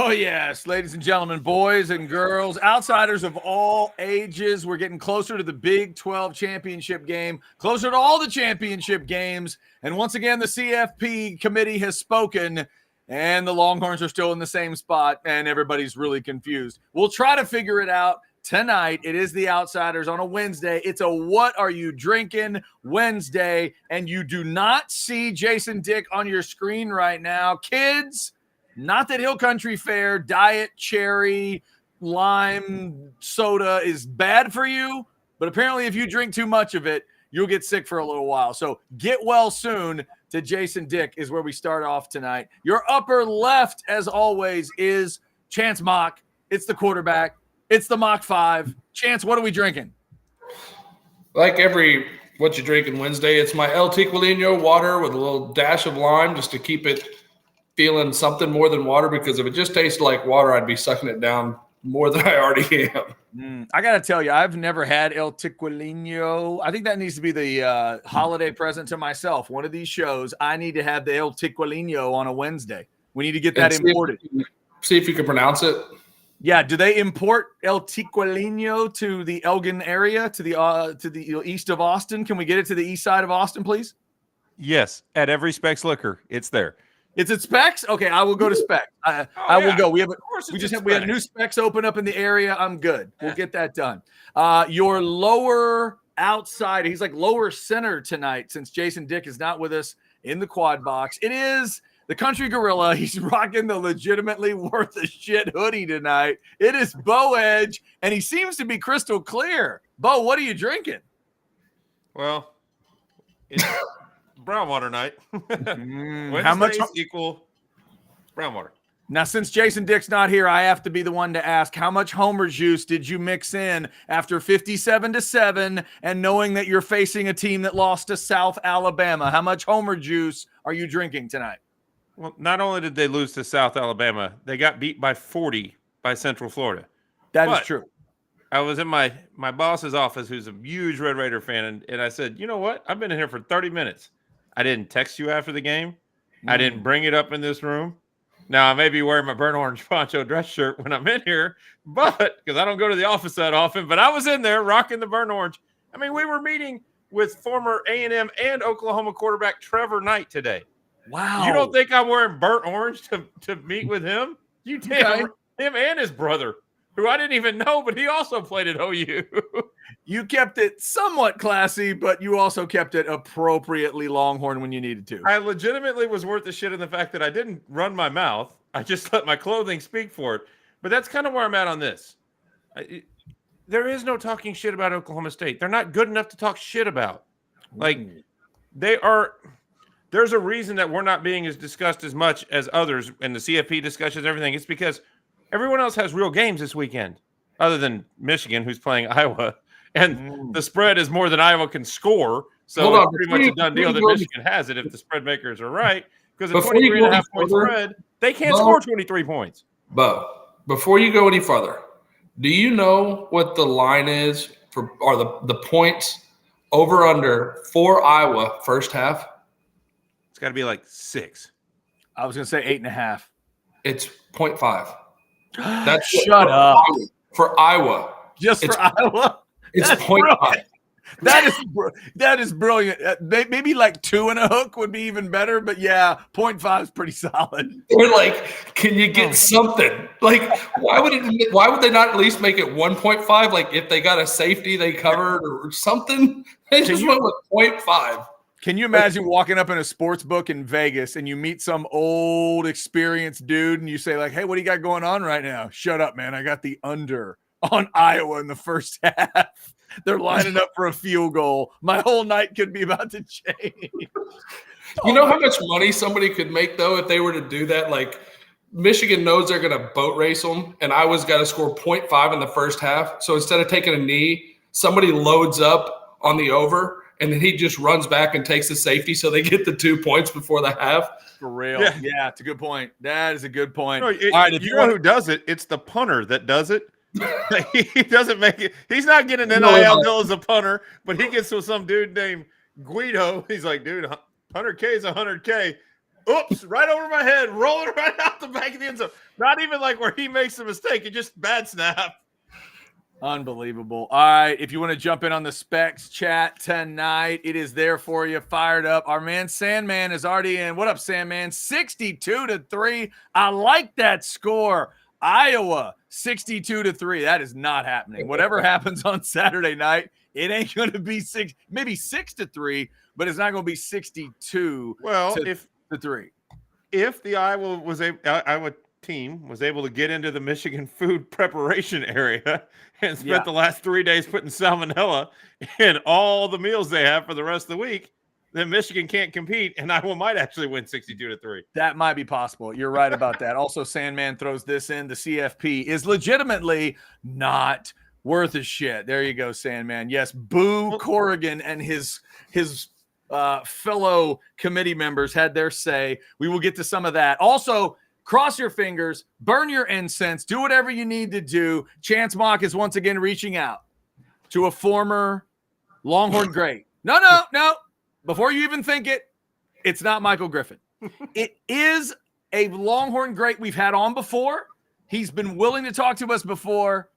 Oh, yes, ladies and gentlemen, boys and girls, outsiders of all ages, we're getting closer to the Big 12 championship game, closer to all the championship games. And once again, the CFP committee has spoken, and the Longhorns are still in the same spot, and everybody's really confused. We'll try to figure it out tonight. It is the Outsiders on a Wednesday. It's a What Are You Drinking Wednesday, and you do not see Jason Dick on your screen right now. Kids, not that Hill Country Fair diet cherry lime soda is bad for you, but apparently if you drink too much of it, you'll get sick for a little while. So get well soon to Jason Dick is where we start off tonight. Your upper left, as always, is Chance Mock. It's the quarterback. It's the Mock 5. Chance, what are we drinking? Like every What You Drinking Wednesday, it's my El Tiquilino water with a little dash of lime just to keep it feeling something more than water, because if it just tasted like water, I'd be sucking it down more than I already am. I got to tell you, I've never had El Tiquilino. I think that needs to be the holiday present to myself. One of these shows, I need to have the El Tiquilino on a Wednesday. We need to get that imported. See if you can pronounce it. Yeah, do they import El Tiquilino to the Elgin area, to the east of Austin? Can we get it to the east side of Austin, please? Yes, at every Specs Liquor, it's there. It's at Specs? Okay, I will go to Specs. I will go. We have a new Specs open up in the area. I'm good. We'll get that done. Your lower outside, he's like lower center tonight since Jason Dick is not with us in the quad box. It is the Country Gorilla. He's rocking the legitimately worth a shit hoodie tonight. It is Bo Edge, and he seems to be crystal clear. Bo, what are you drinking? Well, it's brown water night. How much equal brown water? Now, since Jason Dick's not here, I have to be the one to ask, how much Homer juice did you mix in after 57-7 and knowing that you're facing a team that lost to South Alabama? How much Homer juice are you drinking tonight? Well, not only did they lose to South Alabama, they got beat by 40 by Central Florida. That is true. I was in my boss's office, who's a huge Red Raider fan, and I said, you know what? I've been in here for 30 minutes. I didn't text you after the game. I didn't bring it up in this room. Now, I may be wearing my burnt orange poncho dress shirt when I'm in here, but because I don't go to the office that often, but I was in there rocking the burnt orange. I mean, we were meeting with former A&M and Oklahoma quarterback Trevor Knight today. Wow. You don't think I'm wearing burnt orange to meet with him? You did. Him and his brother, who I didn't even know, but he also played at OU. You kept it somewhat classy, but you also kept it appropriately Longhorn when you needed to. I legitimately was worth the shit in the fact that I didn't run my mouth. I just let my clothing speak for it. But that's kind of where I'm at on this. There is no talking shit about Oklahoma State. They're not good enough to talk shit about. Like, they are. There's a reason that we're not being as discussed as much as others in the CFP discussions, everything. It's because everyone else has real games this weekend, other than Michigan, who's playing Iowa. And the spread is more than Iowa can score. So it's pretty much a done deal that Michigan has it if the spread makers are right. Because a 23.5-point spread, they can't score 23 points. Bo, before you go any further, do you know what the line is or the points over under for Iowa first half? It's got to be like 6. I was going to say 8.5. It's 0.5. That's Shut up. For Iowa. For Iowa? It's 0.5. That is brilliant. Maybe like 2 and a hook would be even better, but yeah, 0.5 is pretty solid. They're like, can you get something? Like, why would they not at least make it 1.5? Like, if they got a safety they covered or something, they just went with 0.5. Can you imagine walking up in a sports book in Vegas and you meet some old experienced dude and you say like, hey, what do you got going on right now? Shut up, man. I got the under on Iowa in the first half. They're lining up for a field goal. My whole night could be about to change. You know how much money somebody could make, though, if they were to do that? Like, Michigan knows they're going to boat race them, and Iowa's got to score 0.5 in the first half. So instead of taking a knee, somebody loads up on the over, and then he just runs back and takes the safety so they get the 2 points before the half. For real. Yeah, it's a good point. That is a good point. No, all right, you know who does it? It's the punter that does it. He doesn't make it. He's not getting an NIL deal as a punter, but he gets with some dude named Guido. He's like, dude, 100K is 100K. oops, right over my head, rolling right out the back of the end zone. Not even like where he makes a mistake. It just bad snap. Unbelievable. All right. If you want to jump in on the specs chat tonight, it is there for you. Fired up. Our man Sandman is already in. What up, Sandman? 62-3. I like that score. Iowa, 62-3. That is not happening. Whatever happens on Saturday night, it ain't going to be maybe 6-3, but it's not going to be 62 Well, to 3. If the Iowa team was able to get into the Michigan food preparation area and spent the last 3 days putting salmonella in all the meals they have for the rest of the week, then Michigan can't compete, and Iowa might actually win 62-3. That might be possible. You're right about that. Also, Sandman throws this in. The CFP is legitimately not worth a shit. There you go, Sandman. Yes, boo Corrigan and his fellow committee members had their say. We will get to some of that. Also, cross your fingers, burn your incense, do whatever you need to do. Chance Mock is once again reaching out to a former Longhorn great. No. Before you even think it, it's not Michael Griffin. It is a Longhorn great we've had on before. He's been willing to talk to us before.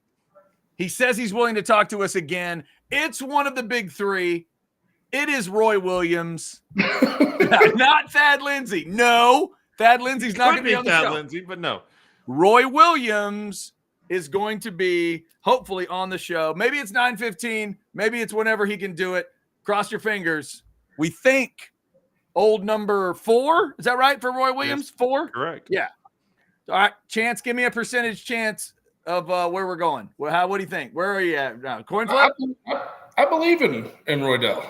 He says he's willing to talk to us again. It's one of the big three. It is Roy Williams, not Thad Lindsay. No, Thad Lindsay's not going to be on the show. Lindsay, but no. Roy Williams is going to be hopefully on the show. Maybe it's 9:15. Maybe it's whenever he can do it. Cross your fingers. We think old number 4. Is that right for Roy Williams? Yes, 4? Correct. Yeah. All right. Chance, give me a percentage chance of where we're going. What do you think? Where are you at now? Coin flip? I believe in Roydell.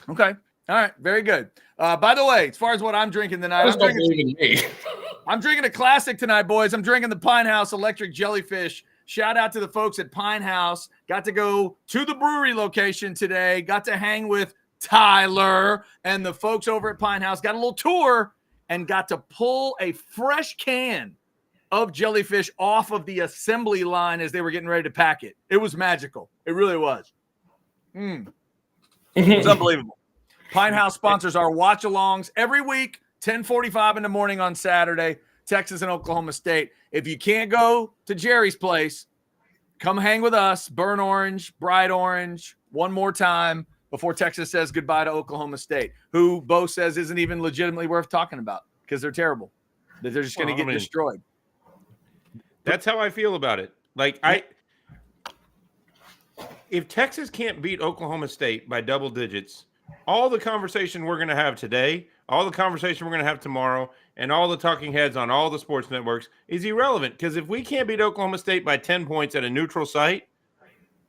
Okay. All right. Very good. By the way, as far as what I'm drinking tonight, I'm drinking a classic tonight, boys. I'm drinking the Pine House Electric Jellyfish. Shout out to the folks at Pine House. Got to go to the brewery location today. Got to hang with Tyler and the folks over at Pine House. Got a little tour and got to pull a fresh can of jellyfish off of the assembly line as they were getting ready to pack it. It was magical. It really was. It was unbelievable. Pine House sponsors our watch-alongs every week, 10:45 in the morning on Saturday, Texas and Oklahoma State. If you can't go to Jerry's place, come hang with us, Burn Orange, Bright Orange, one more time before Texas says goodbye to Oklahoma State, who Bo says isn't even legitimately worth talking about because they're terrible. They're just going to get destroyed. That's how I feel about it. If Texas can't beat Oklahoma State by double digits, all the conversation we're going to have today, all the conversation we're going to have tomorrow, and all the talking heads on all the sports networks is irrelevant. Because if we can't beat Oklahoma State by 10 points at a neutral site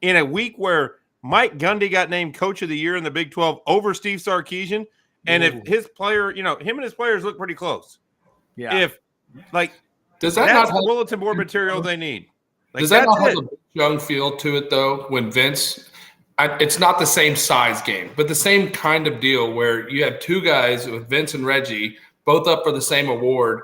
in a week where Mike Gundy got named Coach of the Year in the Big 12 over Steve Sarkisian, and if his player, him and his players look pretty close. Yeah. Does that that's not the bulletin board material they need? Does that not have a young feel to it, though, when Vince – it's not the same size game, but the same kind of deal where you have two guys with Vince and Reggie both up for the same award.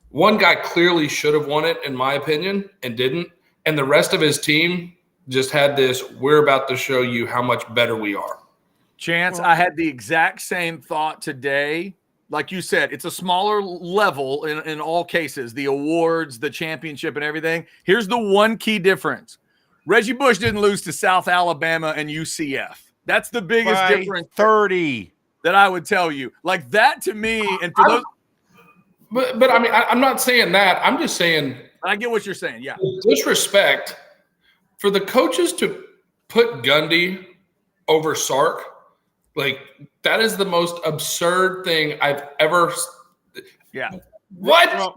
One guy clearly should have won it, in my opinion, and didn't. And the rest of his team just had this, we're about to show you how much better we are. Chance, I had the exact same thought today. Like you said, it's a smaller level in all cases, the awards, the championship, and everything. Here's the one key difference. Reggie Bush didn't lose to South Alabama and UCF. That's the biggest difference. 30 that I would tell you. Like that to me, and for those. But I mean, I'm not saying that. I'm just saying. I get what you're saying. Yeah. Disrespect for the coaches to put Gundy over Sark. Like that is the most absurd thing I've ever. Yeah. What? Well,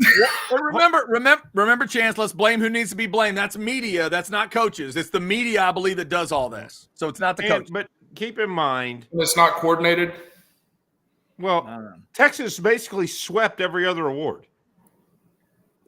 remember, Chance, let's blame who needs to be blamed. That's media. That's not coaches. It's the media, I believe, that does all this. So it's not the coach. But keep in mind. It's not coordinated. Well, Texas basically swept every other award.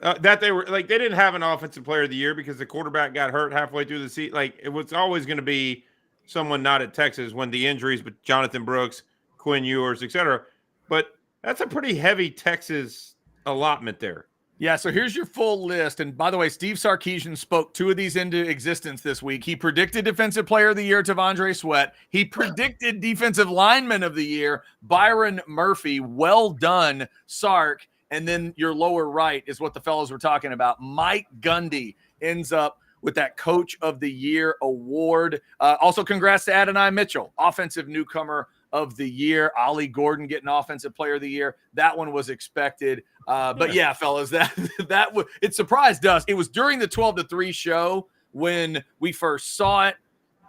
That they were they didn't have an offensive player of the year because the quarterback got hurt halfway through the season. It was always going to be someone not at Texas when the injuries, but Jonathan Brooks, Quinn Ewers, etc. But that's a pretty heavy Texas allotment there. Yeah, so here's your full list. And by the way, Steve Sarkisian spoke 2 of these into existence this week. He predicted Defensive Player of the Year Tavondre Sweat. He predicted Defensive Lineman of the Year Byron Murphy. Well done, Sark. And then your lower right is what the fellows were talking about. Mike Gundy ends up with that Coach of the Year award. Also, congrats to Adonai Mitchell, Offensive Newcomer of the Year. Ollie Gordon getting Offensive Player of the Year. That one was expected. But yeah, fellas, it surprised us. It was during the 12-3 show when we first saw it,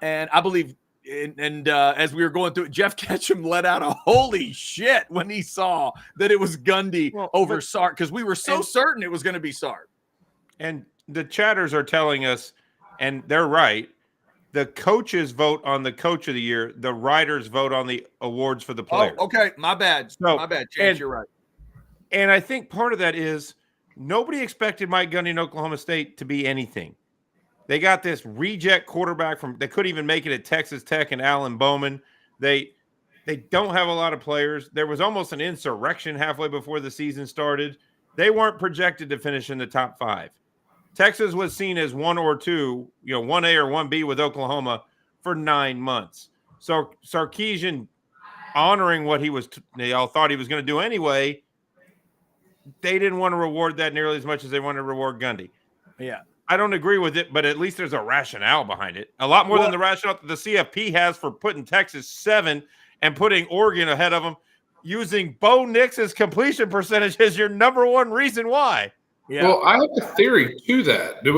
and I believe, as we were going through it, Jeff Ketchum let out a holy shit when he saw that it was Gundy over Sark, because we were so certain it was going to be Sark. And the chatters are telling us, and they're right, the coaches vote on the Coach of the Year. The writers vote on the awards for the players. Oh, okay. My bad. My bad. Chance, you're right. And I think part of that is nobody expected Mike Gundy in Oklahoma State to be anything. They got this reject quarterback they couldn't even make it at Texas Tech, and Alan Bowman. They don't have a lot of players. There was almost an insurrection halfway before the season started. They weren't projected to finish in the top 5. Texas was seen as 1 or 2, 1A or 1B with Oklahoma for 9 months. So Sarkisian honoring what they all thought he was going to do anyway, they didn't want to reward that nearly as much as they wanted to reward Gundy. Yeah. I don't agree with it, but at least there's a rationale behind it. A lot more than the rationale that the CFP has for putting Texas 7 and putting Oregon ahead of them, using Bo Nix's completion percentage as your number one reason why. Yeah. Well, I have a theory to that. Do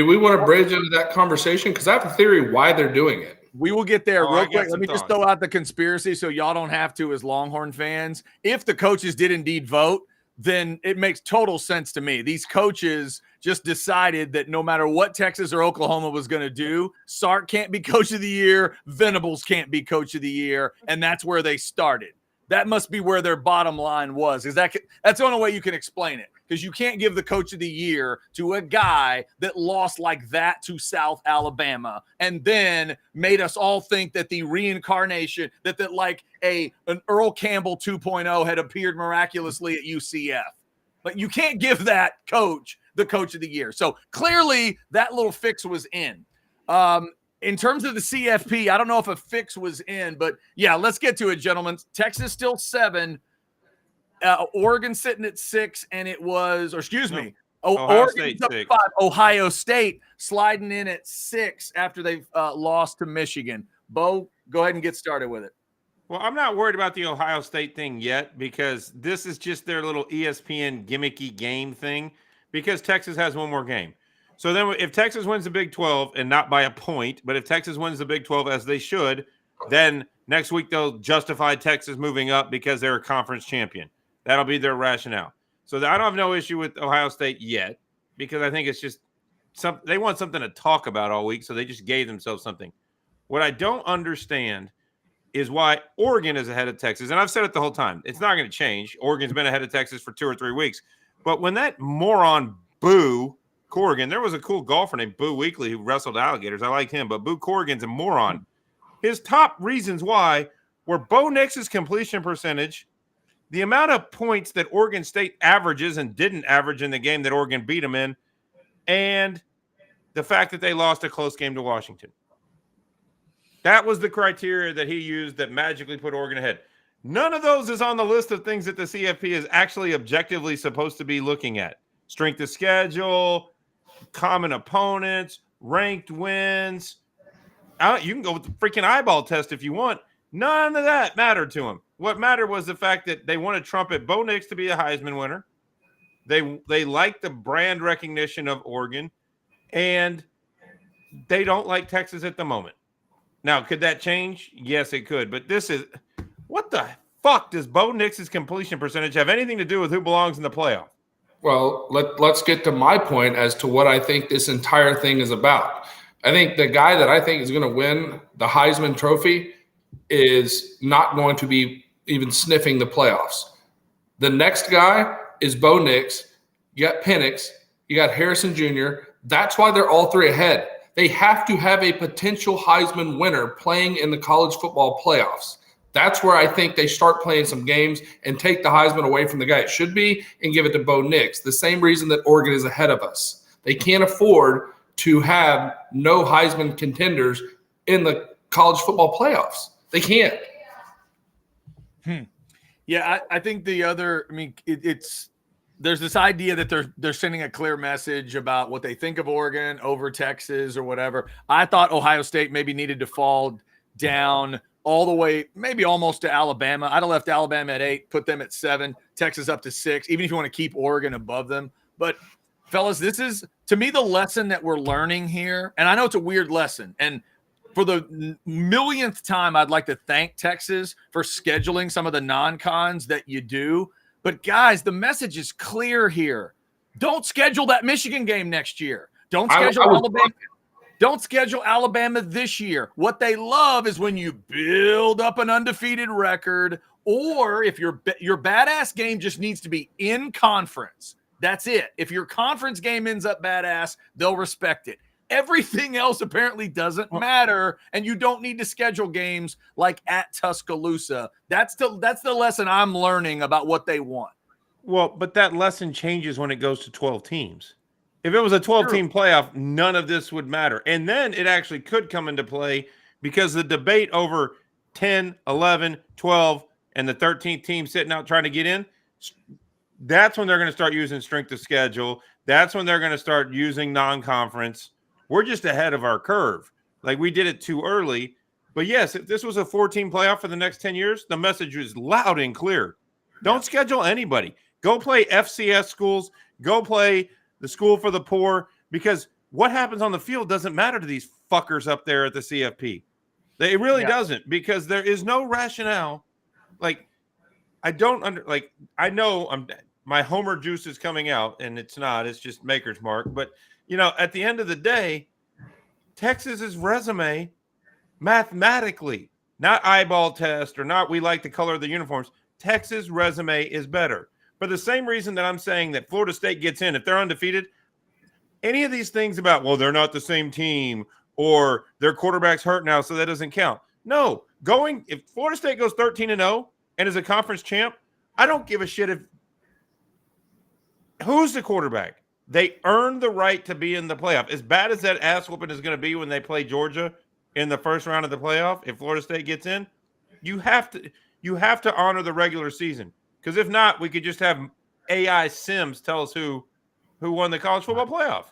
we want to bridge into that conversation? Because I have a theory why they're doing it. We will get there real quick. Let me just throw out the conspiracy so y'all don't have to as Longhorn fans. If the coaches did indeed vote, then it makes total sense to me. These coaches just decided that no matter what Texas or Oklahoma was going to do, Sark can't be Coach of the Year, Venables can't be Coach of the Year, and that's where they started. That must be where their bottom line was. That's the only way you can explain it, because you can't give the Coach of the Year to a guy that lost like that to South Alabama and then made us all think that the reincarnation, that like an Earl Campbell 2.0 had appeared miraculously at UCF. But you can't give that coach the Coach of the Year. So clearly that little fix was in. In terms of the CFP, I don't know if a fix was in, but yeah, let's get to it, gentlemen. Texas still 7. Oregon sitting at 6, and it was, Oregon's up 5. Ohio State sliding in at 6 after they've lost to Michigan. Bo, go ahead and get started with it. Well, I'm not worried about the Ohio State thing yet, because this is just their little ESPN gimmicky game thing, because Texas has one more game. So then if Texas wins the Big 12, and not by a point, but if Texas wins the Big 12 as they should, then next week they'll justify Texas moving up because they're a conference champion. That'll be their rationale. So I don't have no issue with Ohio State yet, because I think it's just they want something to talk about all week, so they just gave themselves something. What I don't understand is why Oregon is ahead of Texas. And I've said it the whole time. It's not going to change. Oregon's been ahead of Texas for 2 or 3 weeks. But when that moron Boo Corrigan, there was a cool golfer named Boo Weekley who wrestled alligators. I like him, but Boo Corrigan's a moron. His top reasons why were Bo Nix's completion percentage, the amount of points that Oregon State averages and didn't average in the game that Oregon beat them in, and the fact that they lost a close game to Washington. That was the criteria that he used that magically put Oregon ahead. None of those is on the list of things that the CFP is actually objectively supposed to be looking at. Strength of schedule, common opponents, ranked wins. You can go with the freaking eyeball test if you want. None of that mattered to him. What mattered was the fact that they want to trumpet Bo Nix to be a Heisman winner. They like the brand recognition of Oregon, and they don't like Texas at the moment. Now, could that change? Yes, it could. But this is – what the fuck does Bo Nix's completion percentage have anything to do with who belongs in the playoff? Well, let's get to my point as to what I think this entire thing is about. I think the guy that I think is going to win the Heisman Trophy is not going to be even sniffing the playoffs. The next guy is Bo Nix. You got Penix. You got Harrison Jr. That's why they're all 3 ahead. They have to have a potential Heisman winner playing in the college football playoffs. That's where I think they start playing some games and take the Heisman away from the guy it should be and give it to Bo Nix. The same reason that Oregon is ahead of us. They can't afford to have no Heisman contenders in the college football playoffs. They can't. Yeah, I think the other, there's this idea that they're sending a clear message about what they think of Oregon over Texas or whatever. I thought Ohio State maybe needed to fall down all the way, maybe almost to Alabama. I'd have left Alabama at 8, put them at 7, Texas up to 6, even if you want to keep Oregon above them. But, fellas, this is, to me, the lesson that we're learning here. And I know it's a weird lesson. And for the millionth time, I'd like to thank Texas for scheduling some of the non-cons that you do. But, guys, the message is clear here. Don't schedule that Michigan game next year. Don't schedule Alabama. Don't schedule Alabama this year. What they love is when you build up an undefeated record, or if your badass game just needs to be in conference. That's it. If your conference game ends up badass, they'll respect it. Everything else apparently doesn't matter, and you don't need to schedule games like at Tuscaloosa. That's the lesson I'm learning about what they want. Well, but that lesson changes when it goes to 12 teams. If it was a 12-team playoff, none of this would matter. And then it actually could come into play because the debate over 10, 11, 12, and the 13th team sitting out trying to get in, that's when they're going to start using strength of schedule. That's when they're going to start using non-conference. We're just ahead of our curve. Like, we did it too early. But, yes, if this was a 4-team playoff for the next 10 years, the message was loud and clear. Don't schedule anybody. Go play FCS schools. Go play the school for the poor, because what happens on the field doesn't matter to these fuckers up there at the CFP. It really doesn't, because there is no rationale. Like, I know my Homer juice is coming out, and it's not. It's just Maker's Mark. But, at the end of the day, Texas's resume, mathematically, not eyeball test or not we like the color of the uniforms, Texas' resume is better. For the same reason that I'm saying that Florida State gets in, if they're undefeated, any of these things about, well, they're not the same team or their quarterback's hurt now, so that doesn't count. No, if Florida State goes 13-0 and is a conference champ, I don't give a shit who's the quarterback. They earn the right to be in the playoff. As bad as that ass whooping is going to be when they play Georgia in the first round of the playoff, if Florida State gets in, you have to honor the regular season. Because if not, we could just have AI Sims tell us who won the college football playoff.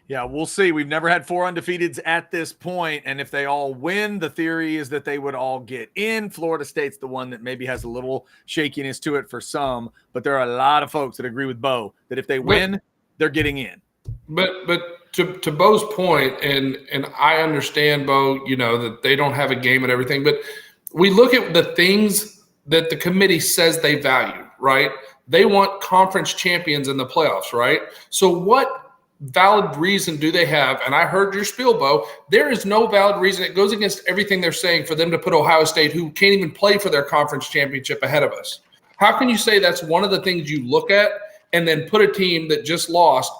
Yeah, we'll see. We've never had 4 undefeateds at this point, and if they all win, the theory is that they would all get in. Florida State's the one that maybe has a little shakiness to it for some, but there are a lot of folks that agree with Bo that if they win, they're getting in. But to Bo's point, and I understand, Bo, that they don't have a game and everything, but we look at the things that the committee says they value, right? They want conference champions in the playoffs, right? So what valid reason do they have? And I heard your spiel, Bo. There is no valid reason. It goes against everything they're saying for them to put Ohio State, who can't even play for their conference championship, ahead of us. How can you say that's one of the things you look at and then put a team that just lost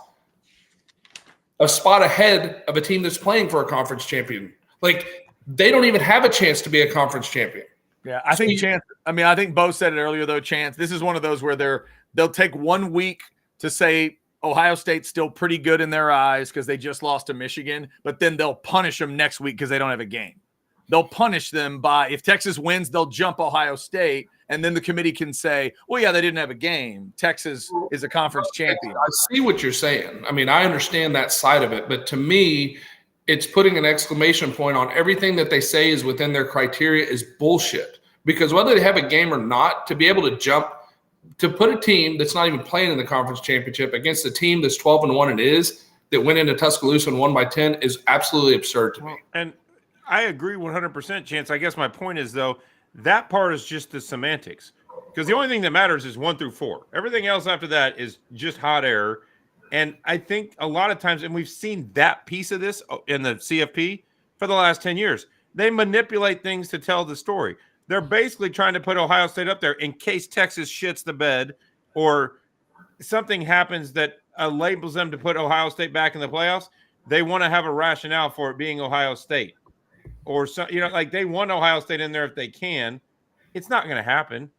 a spot ahead of a team that's playing for a conference champion? Like, they don't even have a chance to be a conference champion. Yeah, I think Chance. I think Bo said it earlier, though, Chance. This is one of those where they'll take 1 week to say Ohio State's still pretty good in their eyes because they just lost to Michigan, but then they'll punish them next week because they don't have a game. They'll punish them by, if Texas wins, they'll jump Ohio State, and then the committee can say, well, yeah, they didn't have a game. Texas is a conference champion. I see what you're saying. I understand that side of it, but to me, it's putting an exclamation point on everything that they say is within their criteria is bullshit. Because whether they have a game or not, to be able to jump, to put a team that's not even playing in the conference championship against a team that's 12-1 that went into Tuscaloosa and won by 10 is absolutely absurd to me. And I agree 100%, Chance. I guess my point is, though, that part is just the semantics. Because the only thing that matters is 1 through 4. Everything else after that is just hot air. And I think a lot of times, and we've seen that piece of this in the CFP for the last 10 years, they manipulate things to tell the story. They're basically trying to put Ohio State up there in case Texas shits the bed or something happens that labels them to put Ohio State back in the playoffs. They want to have a rationale for it being Ohio State. Or, they want Ohio State in there if they can. It's not going to happen.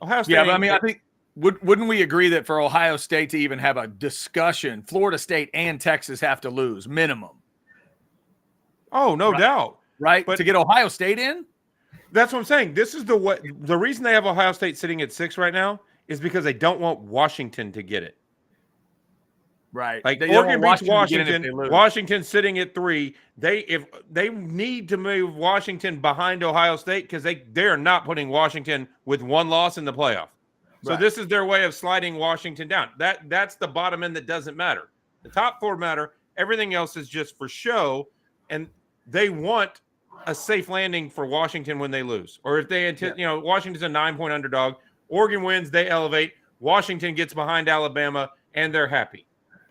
Ohio State. Yeah, but I mean, I think wouldn't we agree that for Ohio State to even have a discussion, Florida State and Texas have to lose minimum? Oh, no doubt. Right? But to get Ohio State in? That's what I'm saying. This is the reason they have Ohio State sitting at 6 right now is because they don't want Washington to get it. Right. Like they Oregon beats Washington. Washington sitting at 3. If they need to move Washington behind Ohio State because they are not putting Washington with one loss in the playoff. So this is their way of sliding Washington down. That's the bottom end that doesn't matter. The top 4 matter. Everything else is just for show, and they want a safe landing for Washington when they lose, or if they Washington's a 9-point underdog. Oregon wins, they elevate. Washington gets behind Alabama, and they're happy.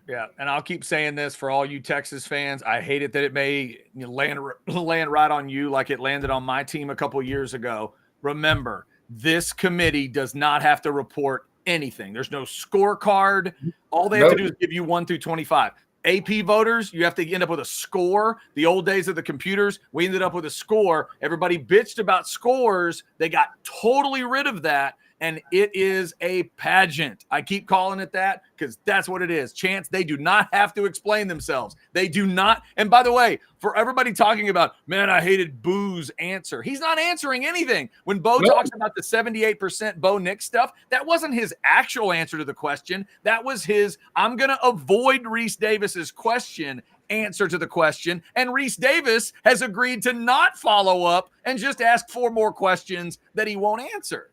Yeah, and I'll keep saying this for all you Texas fans. I hate it that it may land right on you like it landed on my team a couple years ago. Remember, this committee does not have to report anything. There's no scorecard. All they have to do is give you 1 through 25. AP voters, you have to end up with a score. The old days of the computers, we ended up with a score. Everybody bitched about scores. They got totally rid of that, and it is a pageant. I keep calling it that because that's what it is. Chance, they do not have to explain themselves. They do not. And by the way, for everybody talking about, man, I hated Boo's answer. He's not answering anything. When Bo talks about the 78% Bo Nick stuff, that wasn't his actual answer to the question. That was his, I'm going to avoid Reese Davis's question answer to the question. And Reese Davis has agreed to not follow up and just ask 4 more questions that he won't answer.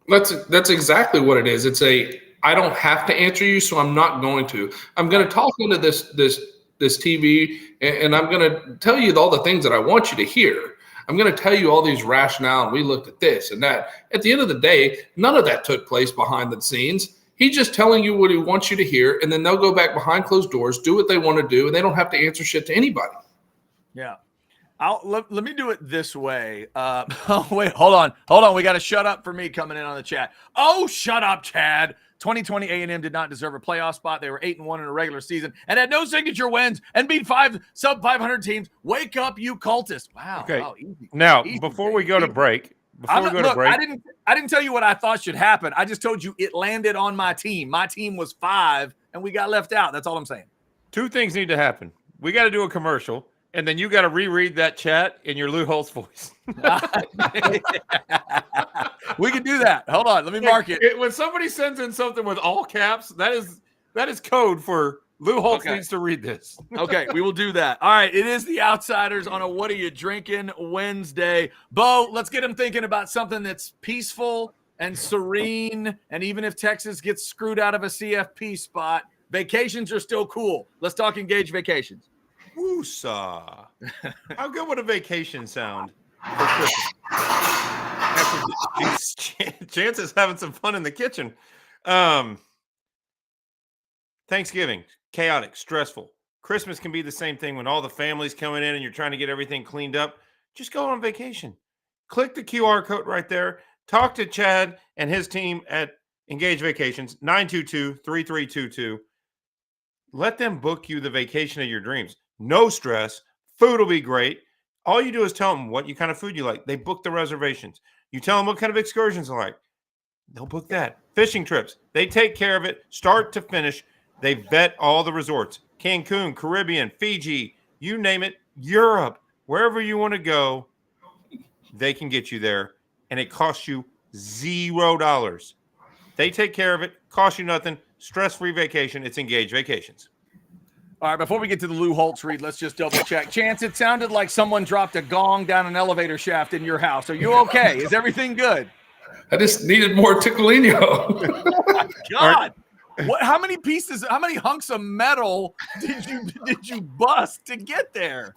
That's exactly what it is. It's I don't have to answer you, so I'm not going to. I'm going to talk into this TV, and I'm going to tell you all the things that I want you to hear. I'm going to tell you all these rationale, and we looked at this and that. At the end of the day, none of that took place behind the scenes. He's just telling you what he wants you to hear, and then they'll go back behind closed doors, do what they want to do, and they don't have to answer shit to anybody. Yeah. Let me do it this way. Wait, hold on. We got to shut up for me coming in on the chat. Oh, shut up, Chad. 2020 A&M did not deserve a playoff spot. They were 8-1 in a regular season and had no signature wins and beat 5 sub-500 teams. Wake up, you cultists. Wow. Okay. Wow, easy. Now, Easy, before we go to break, I didn't tell you what I thought should happen. I just told you it landed on my team. My team was 5, and we got left out. That's all I'm saying. 2 things need to happen. We got to do a commercial. And then you got to reread that chat in your Lou Holtz voice. We can do that. Hold on. Let me mark it. When somebody sends in something with all caps, that is code for Lou Holtz needs to read this. Okay, we will do that. All right, it is the Outsiders on a What Are You Drinking Wednesday. Bo, let's get them thinking about something that's peaceful and serene. And even if Texas gets screwed out of a CFP spot, vacations are still cool. Let's talk Engage Vacations. Woosah. How good would a vacation sound for Christmas? Chance is having some fun in the kitchen. Thanksgiving, chaotic, stressful. Christmas can be the same thing when all the family's coming in and you're trying to get everything cleaned up. Just go on vacation. Click the QR code right there. Talk to Chad and his team at Engage Vacations, 922-3322. Let them book you the vacation of your dreams. No stress. Food will be great. All you do is tell them what kind of food you like. They book the reservations. You tell them what kind of excursions they like. They'll book that. Fishing trips. They take care of it start to finish. They vet all the resorts. Cancun, Caribbean, Fiji, you name it, Europe, wherever you want to go, they can get you there. And it costs you $0. They take care of it. Costs you nothing. Stress-free vacation. It's Engage Vacations. All right, before we get to the Lou Holtz read, let's just double check. Chance, it sounded like someone dropped a gong down an elevator shaft in your house. Are you okay? Is everything good? I just needed more Ticolino. Oh my God. How many hunks of metal did you bust to get there?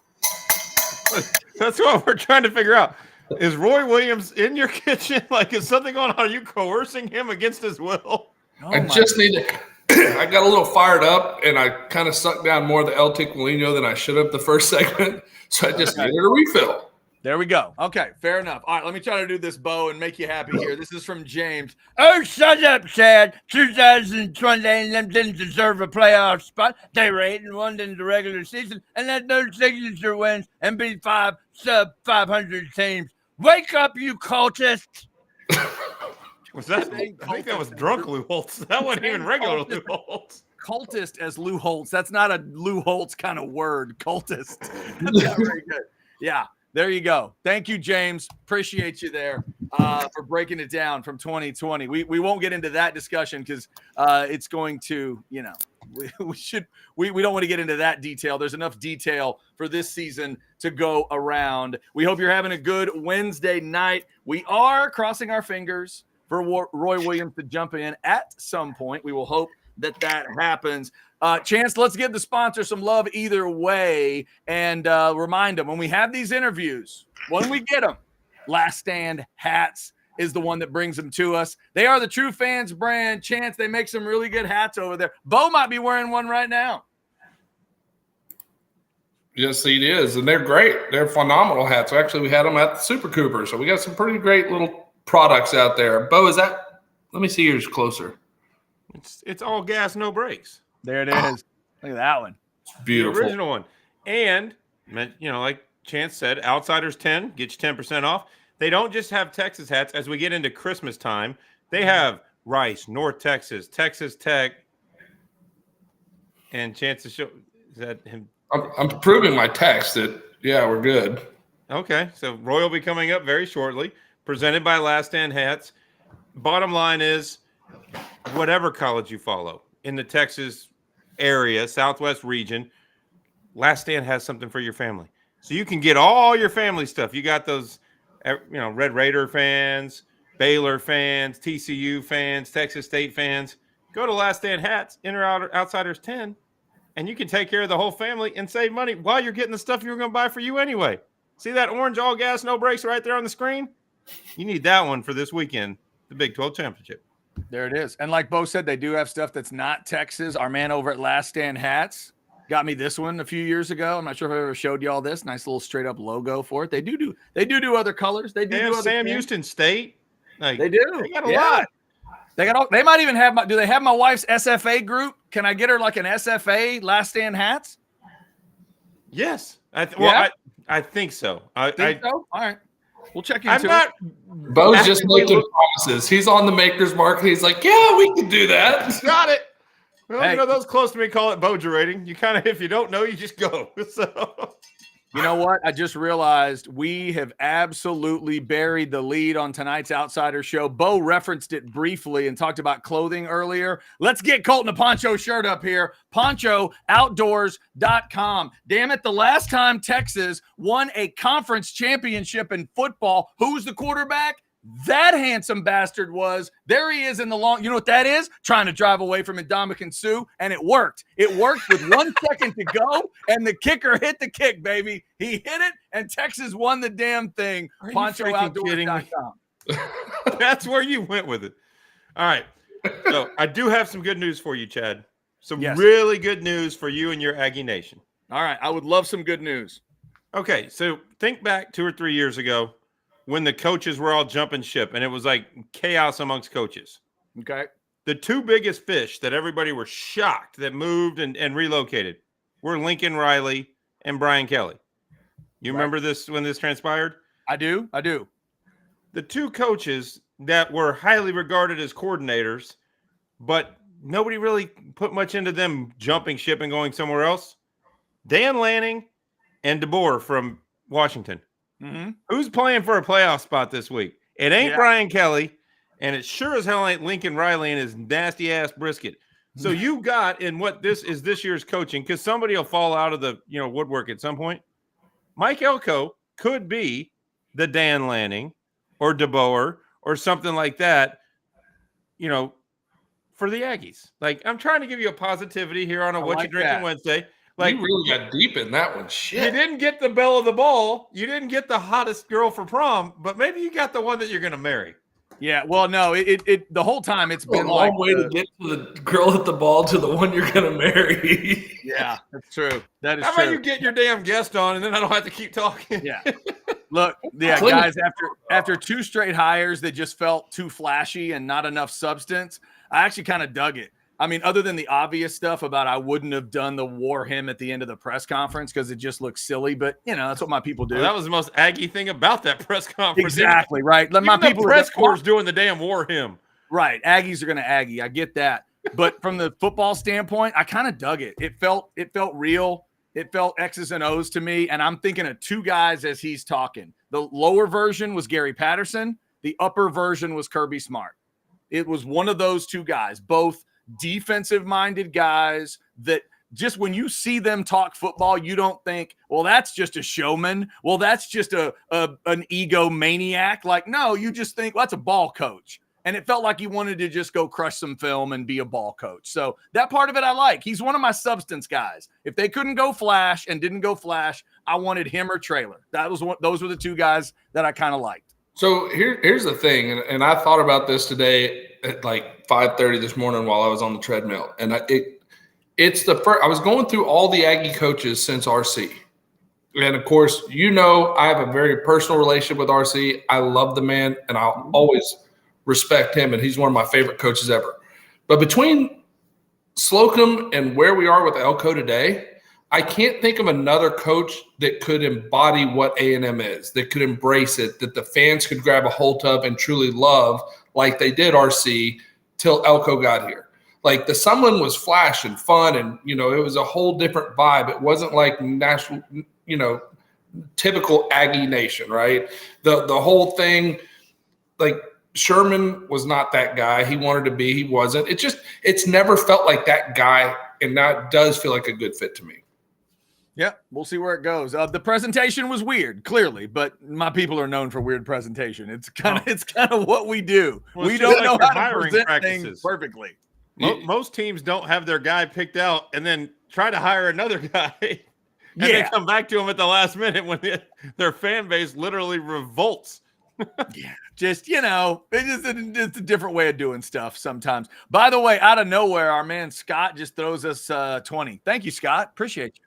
That's what we're trying to figure out. Is Roy Williams in your kitchen? Like, is something going on? Are you coercing him against his will? I just need to. I got a little fired up, and I kind of sucked down more of the El Ticolino than I should have the first segment, so I just needed a refill. There we go. Okay, fair enough. All right, let me try to do this, Bo, and make you happy here. This is from James. Oh, shut up, Chad. 2020 A&M didn't deserve a playoff spot. They were 8-1 in the regular season and had no signature wins and beat 5 sub-500 teams. Wake up, you cultists. Was that? I think that was drunk Lou Holtz. That wasn't even regular Lou Holtz. Cultist as Lou Holtz. That's not a Lou Holtz kind of word. Cultist. That's not very good. Yeah, there you go. Thank you, James. Appreciate you there for breaking it down from 2020. We won't get into that discussion because it's going to, we don't want to get into that detail. There's enough detail for this season to go around. We hope you're having a good Wednesday night. We are crossing our fingers for Roy Williams to jump in at some point. We will hope that happens. Chance, let's give the sponsor some love either way and remind them when we have these interviews, when we get them, Last Stand Hats is the one that brings them to us. They are the True Fans brand. Chance, they make some really good hats over there. Bo might be wearing one right now. Yes, it is. And they're great. They're phenomenal hats. Actually, we had them at the Super Cooper. So we got some pretty great little products out there. Bo, is that – let me see yours closer. It's all gas, no brakes. There it is. Look at that one. It's beautiful. The original one. And, like Chance said, Outsiders 10 gets you 10% off. They don't just have Texas hats. As we get into Christmas time, they have Rice, North Texas, Texas Tech, and Chance to show – is that him? I'm proving my text that, yeah, we're good. Okay, so Roy will be coming up very shortly, presented by Last Stand Hats. Bottom line is, whatever college you follow in the Texas area, Southwest region, Last Stand has something for your family. So you can get all your family stuff. You got those, Red Raider fans, Baylor fans, TCU fans, Texas State fans. Go to Last Stand Hats, enter Outsiders 10, and you can take care of the whole family and save money while you're getting the stuff you were going to buy for you anyway. See that orange all gas, no brakes right there on the screen? You need that one for this weekend, the Big 12 Championship. There it is. And like Bo said, they do have stuff that's not Texas. Our man over at Last Stand Hats got me this one a few years ago. I'm not sure if I ever showed you all this. Nice little straight up logo for it. They do other colors. They do have other Sam things. Houston State. They do. They got a lot. They might even have do they have my wife's SFA group? Can I get her like an SFA Last Stand Hats? Yes. I think so. I think so? All right. We'll check into it. Bo's just making promises. He's on the maker's market. He's like, yeah, we can do that. Got it. Well, those close to me call it Bo gerating. You kind of, if you don't know, you just go. So, you know what? I just realized we have absolutely buried the lead on tonight's Outsider show. Bo referenced it briefly and talked about clothing earlier. Let's get Colton a poncho shirt up here. PonchoOutdoors.com. Damn it, the last time Texas won a conference championship in football, who was the quarterback? That handsome bastard was. There he is in the long. You know what that is? Trying to drive away from Ndamukong Suh, and it worked. It worked with 1 second to go, and the kicker hit the kick, baby. He hit it, and Texas won the damn thing. PonchoOutdoors.com. That's where you went with it. All right. So I do have some good news for you, Chad. Some really good news for you and your Aggie Nation. All right. I would love some good news. Okay. So think back 2 or 3 years ago, when the coaches were all jumping ship and it was like chaos amongst coaches. Okay. The 2 biggest fish that everybody were shocked that moved and relocated were Lincoln Riley and Brian Kelly. You remember this when this transpired? I do. The 2 coaches that were highly regarded as coordinators, but nobody really put much into them jumping ship and going somewhere else. Dan Lanning and DeBoer from Washington. Mm-hmm. Who's playing for a playoff spot this week? It ain't Brian Kelly, and it sure as hell ain't Lincoln Riley and his nasty ass brisket. So you got in what this year's coaching, because somebody will fall out of the woodwork at some point. Mike Elko could be the Dan Lanning or DeBoer or something like that, for the Aggies. Like, I'm trying to give you a positivity here on a What You Drinking Wednesday. Like, you really got deep in that one. Shit. You didn't get the belle of the ball. You didn't get the hottest girl for prom, but maybe you got the one that you're going to marry. Yeah, well, no, it the whole time it's been a long way to get to the girl at the ball to the one you're going to marry. Yeah, that's true. That is true. How about you get your damn guest on, and then I don't have to keep talking? Yeah. Look, guys, after 2 straight hires that just felt too flashy and not enough substance, I actually kind of dug it. I mean, other than the obvious stuff about I wouldn't have done the war hymn at the end of the press conference because it just looks silly, but that's what my people do. Well, that was the most Aggie thing about that press conference. Exactly, right. My people press corps doing the damn war hymn. Right. Aggies are going to Aggie. I get that. But from the football standpoint, I kind of dug it. It felt real. It felt X's and O's to me. And I'm thinking of two guys as he's talking. The lower version was Gary Patterson. The upper version was Kirby Smart. It was one of those two guys, both defensive-minded guys that just when you see them talk football, you don't think, well, that's just a showman. Well, that's just an egomaniac. Like, no, you just think, well, that's a ball coach. And it felt like he wanted to just go crush some film and be a ball coach. So that part of it I like. He's one of my substance guys. If they couldn't go flash and didn't go flash, I wanted him or Traylor. Those were the two guys that I kind of liked. So here's the thing, and I thought about this today at like 5:30 this morning while I was on the treadmill. And it's the first – I was going through all the Aggie coaches since RC. And, of course, I have a very personal relationship with RC. I love the man, and I'll always – respect him, and he's one of my favorite coaches ever. But between Slocum and where we are with Elko today, I can't think of another coach that could embody what A&M is, that could embrace it, that the fans could grab a hold of and truly love like they did RC till Elko got here. Like the Sumlin was flash and fun, and it was a whole different vibe. It wasn't like national, typical Aggie Nation, right? The whole thing, like – Sherman was not that guy he wanted to be. He wasn't. It's never felt like that guy, and that does feel like a good fit to me. Yeah, we'll see where it goes. The presentation was weird, clearly, but my people are known for weird presentation. It's kind of what we do. Well, we don't know how to present practices. things perfectly. Most teams don't have their guy picked out and then try to hire another guy. And then come back to him at the last minute when their fan base literally revolts. Yeah, just it's a different way of doing stuff sometimes. By the way, out of nowhere, our man Scott just throws us 20. Thank you, Scott. Appreciate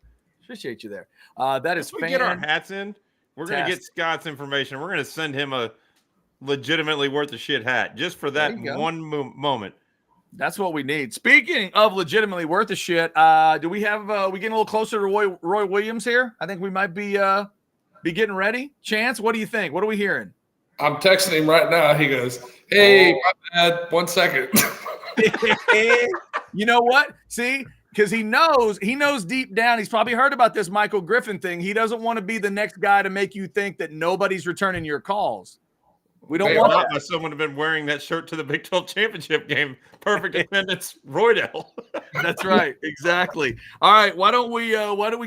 you there. That is if we get our hats in, we're gonna get Scott's information. We're gonna send him a legitimately worth a shit hat just for that one moment. That's what we need. Speaking of legitimately worth a shit, do we have we getting a little closer to Roy Williams here? I think we might be getting ready. Chance, what do you think? What are we hearing? I'm texting him right now. He goes, "Hey, my bad. 1 second." You know what? See, because he knows deep down, he's probably heard about this Michael Griffin thing. He doesn't want to be the next guy to make you think that nobody's returning your calls. We don't want that. Someone have been wearing that shirt to the Big 12 championship game. Perfect attendance, Roydell. That's right. Exactly. All right. Why don't we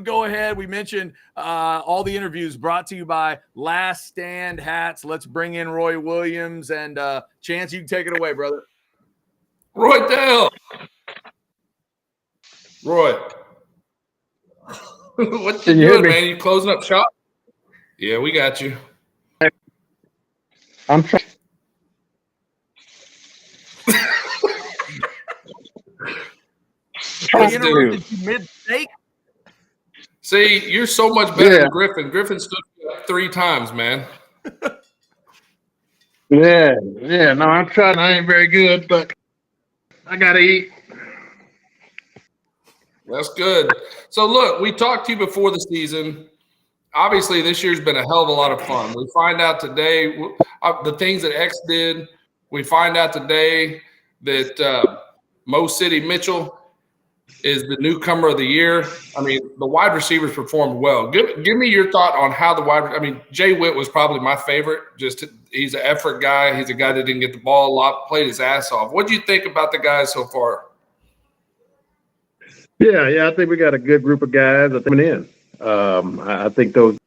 go ahead? We mentioned all the interviews brought to you by Last Stand Hats. Let's bring in Roy Williams and Chance. You can take it away, brother. Roydell. Roy. What you doing, man? You closing up shop? Yeah, we got you. I'm trying. Mid-steak. See, you're so much better than Griffin. Griffin stood up 3 times, man. Yeah. No, I'm trying. I ain't very good, but I gotta eat. That's good. So, look, we talked to you before the season. Obviously, this year's been a hell of a lot of fun. We find out today the things that X did. We find out today that Mo City Mitchell is the newcomer of the year. I mean, the wide receivers performed well. Give me your thought on how Jay Witt was probably my favorite. He's an effort guy. He's a guy that didn't get the ball a lot, played his ass off. What do you think about the guys so far? Yeah, I think we got a good group of guys that coming in. I think those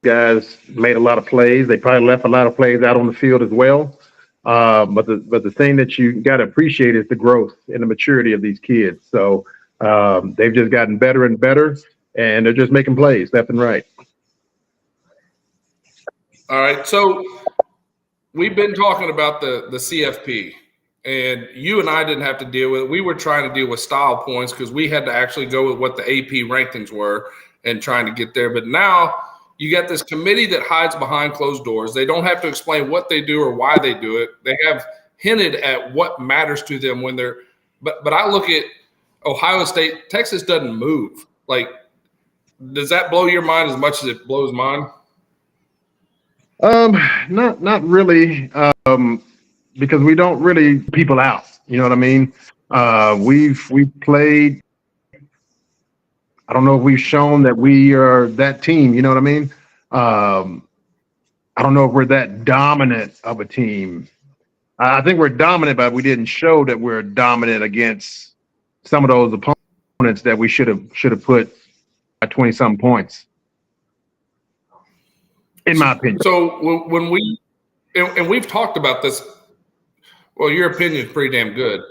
guys made a lot of plays. They probably left a lot of plays out on the field as well. But the thing that you got to appreciate is the growth and the maturity of these kids. So they've just gotten better and better, and they're just making plays left and right. All right. So we've been talking about the CFP, and you and I didn't have to deal with it. We were trying to deal with style points because we had to actually go with what the AP rankings were and trying to get there. But now you got this committee that hides behind closed doors. They don't have to explain what they do or why they do it. They have hinted at what matters to them when they're But I look at Ohio State. Texas doesn't move. Like, does that blow your mind as much as it blows mine? Not really. Because we don't really people out. You know what I mean? We've played. I don't know if we've shown that we are that team. You know what I mean? I don't know if we're that dominant of a team. I think we're dominant, but we didn't show that we're dominant against some of those opponents that we should have put at 20-some points, in my opinion. So when we've talked about this. Well, your opinion is pretty damn good,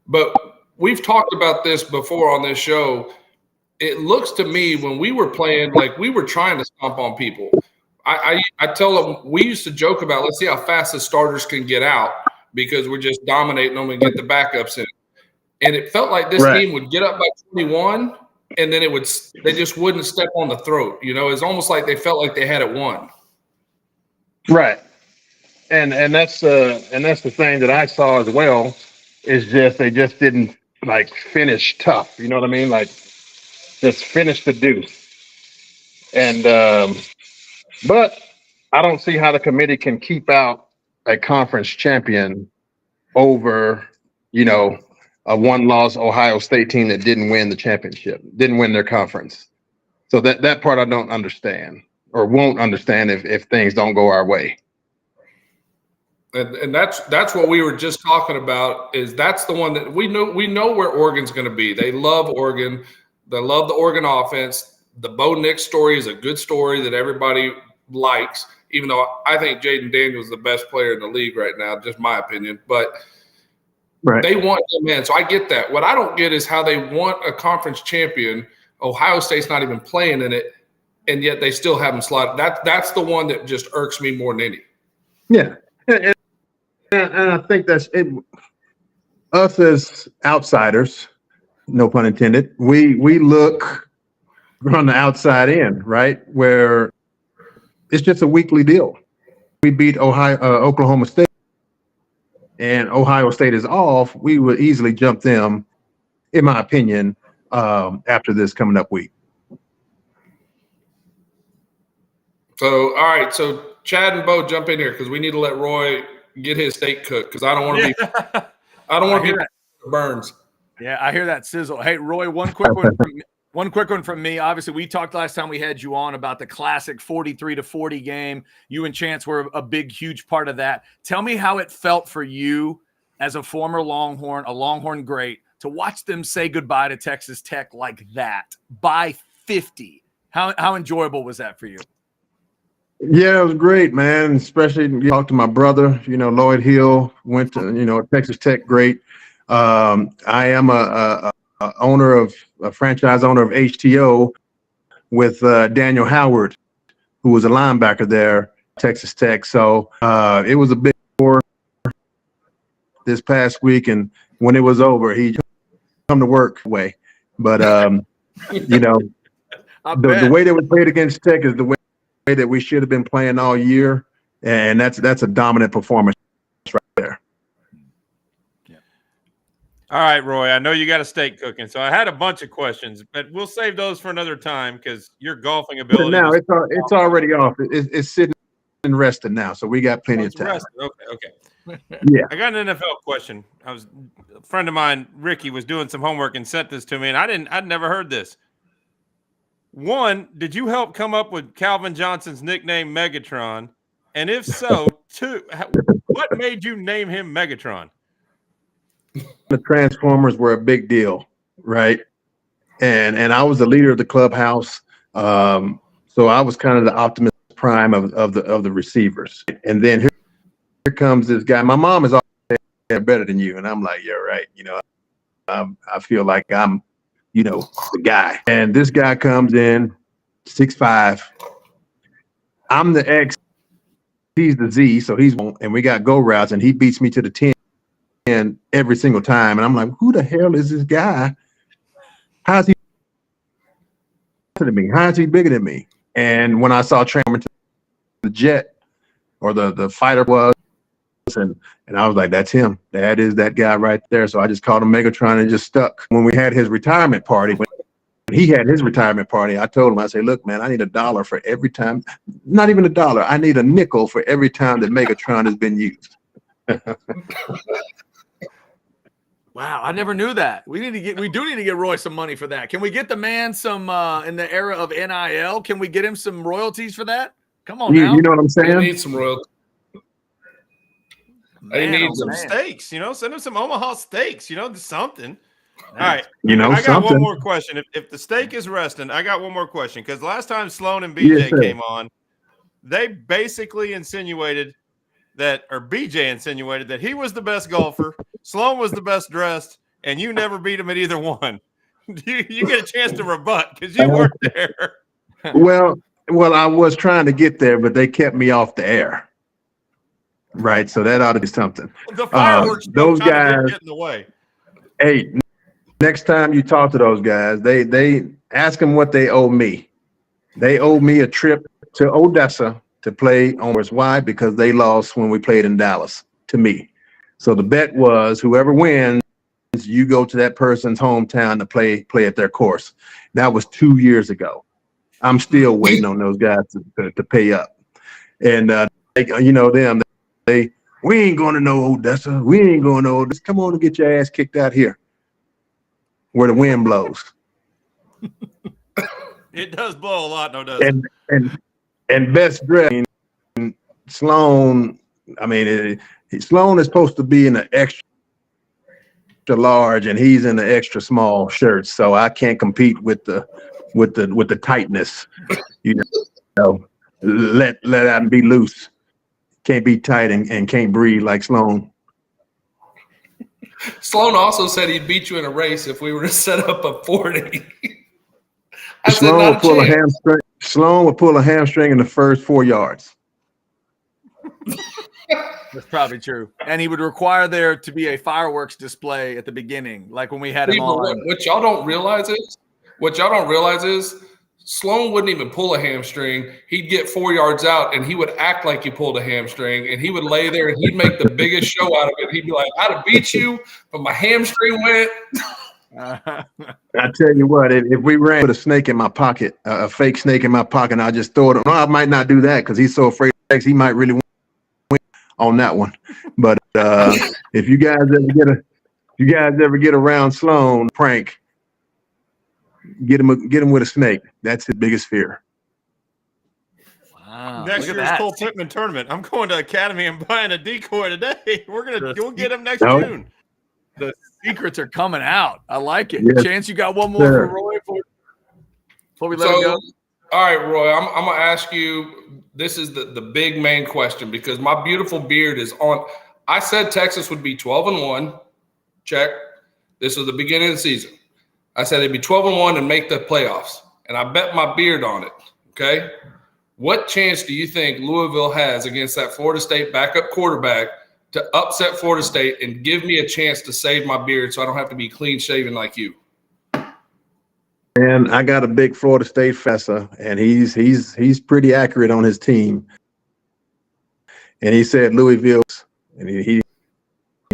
but we've talked about this before on this show. It looks to me when we were playing, like we were trying to stomp on people. I tell them we used to joke about, let's see how fast the starters can get out because we're just dominating them and get the backups in. And it felt like this team would get up by 21, and then they just wouldn't step on the throat. You know, it's almost like they felt like they had it won. Right. And that's the thing that I saw as well, is just they just didn't like finish tough. You know what I mean? Like just finish the deuce. And but I don't see how the committee can keep out a conference champion over, you know, a one-loss Ohio State team that didn't win the championship, didn't win their conference. So that part I don't understand, or won't understand if things don't go our way. And that's what we were just talking about. Is that's the one that we know where Oregon's going to be. They love Oregon. They love the Oregon offense. The Bo Nix story is a good story that everybody likes, even though I think Jaden Daniels is the best player in the league right now, just my opinion. But they want him in. So I get that. What I don't get is how they want a conference champion. Ohio State's not even playing in it, and yet they still have him slotted. That's the one that just irks me more than any. Yeah. And I think that's it. Us as outsiders, no pun intended, we look on the outside in, right? Where it's just a weekly deal. We beat Oklahoma State, and Ohio State is off. We would easily jump them, in my opinion, after this coming up week. So, all right. So Chad and Bo, jump in here because we need to let Roy get his steak cooked because I don't want to be. I don't want to be burns. Yeah, I hear that sizzle. Hey, Roy, one quick one from me. Obviously, we talked last time we had you on about the classic 43-40 game. You and Chance were a big, huge part of that. Tell me how it felt for you as a former Longhorn, a Longhorn great, to watch them say goodbye to Texas Tech like that by 50. How enjoyable was that for you? Yeah, it was great, man. Especially you talk to my brother, Lloyd Hill went to, Texas Tech great. I am a franchise owner of HTO with Daniel Howard, who was a linebacker there, Texas Tech. So it was a big war this past week, and when it was over, he come to work away. But the way that we played against Tech is the way that we should have been playing all year, and that's a dominant performance right there. Yeah. All right, Roy, I know you got a steak cooking, so I had a bunch of questions, but we'll save those for another time because your golfing ability. Now it's already off. It's sitting and resting now, so we got plenty of time. Rested. Okay. Yeah. I got an NFL question. A friend of mine, Ricky, was doing some homework and sent this to me, and I'd never heard this. One, did you help come up with Calvin Johnson's nickname Megatron? And if so, two, what made you name him Megatron? The Transformers were a big deal, right? And I was the leader of the clubhouse, so I was kind of the Optimus Prime of the receivers. And then here comes this guy. My mom is always better than you, and I'm like, yeah, right. I feel like I'm the guy. And this guy comes in 6'5". I'm the X, he's the Z, so and we got go routes, and he beats me to the 10 every single time. And I'm like, who the hell is this guy? How's he bigger than me? How is he bigger than me? And when I saw transform into the jet or the fighter was, And I was like, that's him. That is that guy right there. So I just called him Megatron and just stuck. When we had his retirement party, when he had his retirement party, I told him, I said, look, man, I need $1 for every time. Not even $1. I need a nickel for every time that Megatron has been used. Wow, I never knew that. We do need to get Roy some money for that. Can we get the man some in the era of NIL? Can we get him some royalties for that? Come on now. You know what I'm saying? He needs some royalties. He needs some steaks, send him some Omaha steaks, something. All right. I got something. one more question. If the steak is resting, I got one more question. Because last time Sloan and BJ came on, they basically insinuated that, or BJ insinuated that he was the best golfer, Sloan was the best dressed, and you never beat him at either one. You get a chance to rebut because you weren't there. Well, I was trying to get there, but they kept me off the air. Right, so that ought to be something. The fireworks those guys get in the way. Hey, next time you talk to those guys, they ask them what they owe me. They owe me a trip to Odessa to play on Thurs. Why? Because they lost when we played in Dallas to me. So the bet was whoever wins, you go to that person's hometown to play at their course. That was 2 years ago. I'm still waiting on those guys to pay up. And we ain't going to no Odessa. We ain't going to Odessa. Come on and get your ass kicked out here where the wind blows. It does blow a lot, no doesn't. And best dress, Sloan. I mean, Sloan is supposed to be in an extra large, and he's in the extra small shirts. So I can't compete with the tightness. Let out and be loose. Can't be tight and can't breathe like Sloan. Sloan also said he'd beat you in a race if we were to set up a 40. Sloan would pull a hamstring. Sloan would pull a hamstring in the first 4 yards. That's probably true. And he would require there to be a fireworks display at the beginning, like when we had him on. What y'all don't realize is Sloan wouldn't even pull a hamstring. He'd get 4 yards out, and he would act like he pulled a hamstring, and he would lay there, and he'd make the biggest show out of it. He'd be like, I'd have beat you, but my hamstring went. I tell you what, if we ran with a snake in my pocket, a fake snake in my pocket, and I just throw it. No, I might not do that because he's so afraid of snakes. He might really win on that one. But if you guys ever get around Sloan, prank. Get him with a snake. That's his biggest fear. Wow. Next year's Cole Pittman tournament. I'm going to Academy and buying a decoy today. We'll get him next June. The secrets are coming out. I like it. Yes. Chance, you got one more for Roy before we let him go? All right, Roy, I'm going to ask you, this is the big main question because my beautiful beard is on. I said Texas would be 12-1. Check. This was the beginning of the season. I said they'd be 12-1 and make the playoffs, and I bet my beard on it, okay? What chance do you think Louisville has against that Florida State backup quarterback to upset Florida State and give me a chance to save my beard so I don't have to be clean-shaven like you? And I got a big Florida State fessa, and he's pretty accurate on his team. And he said Louisville, and he's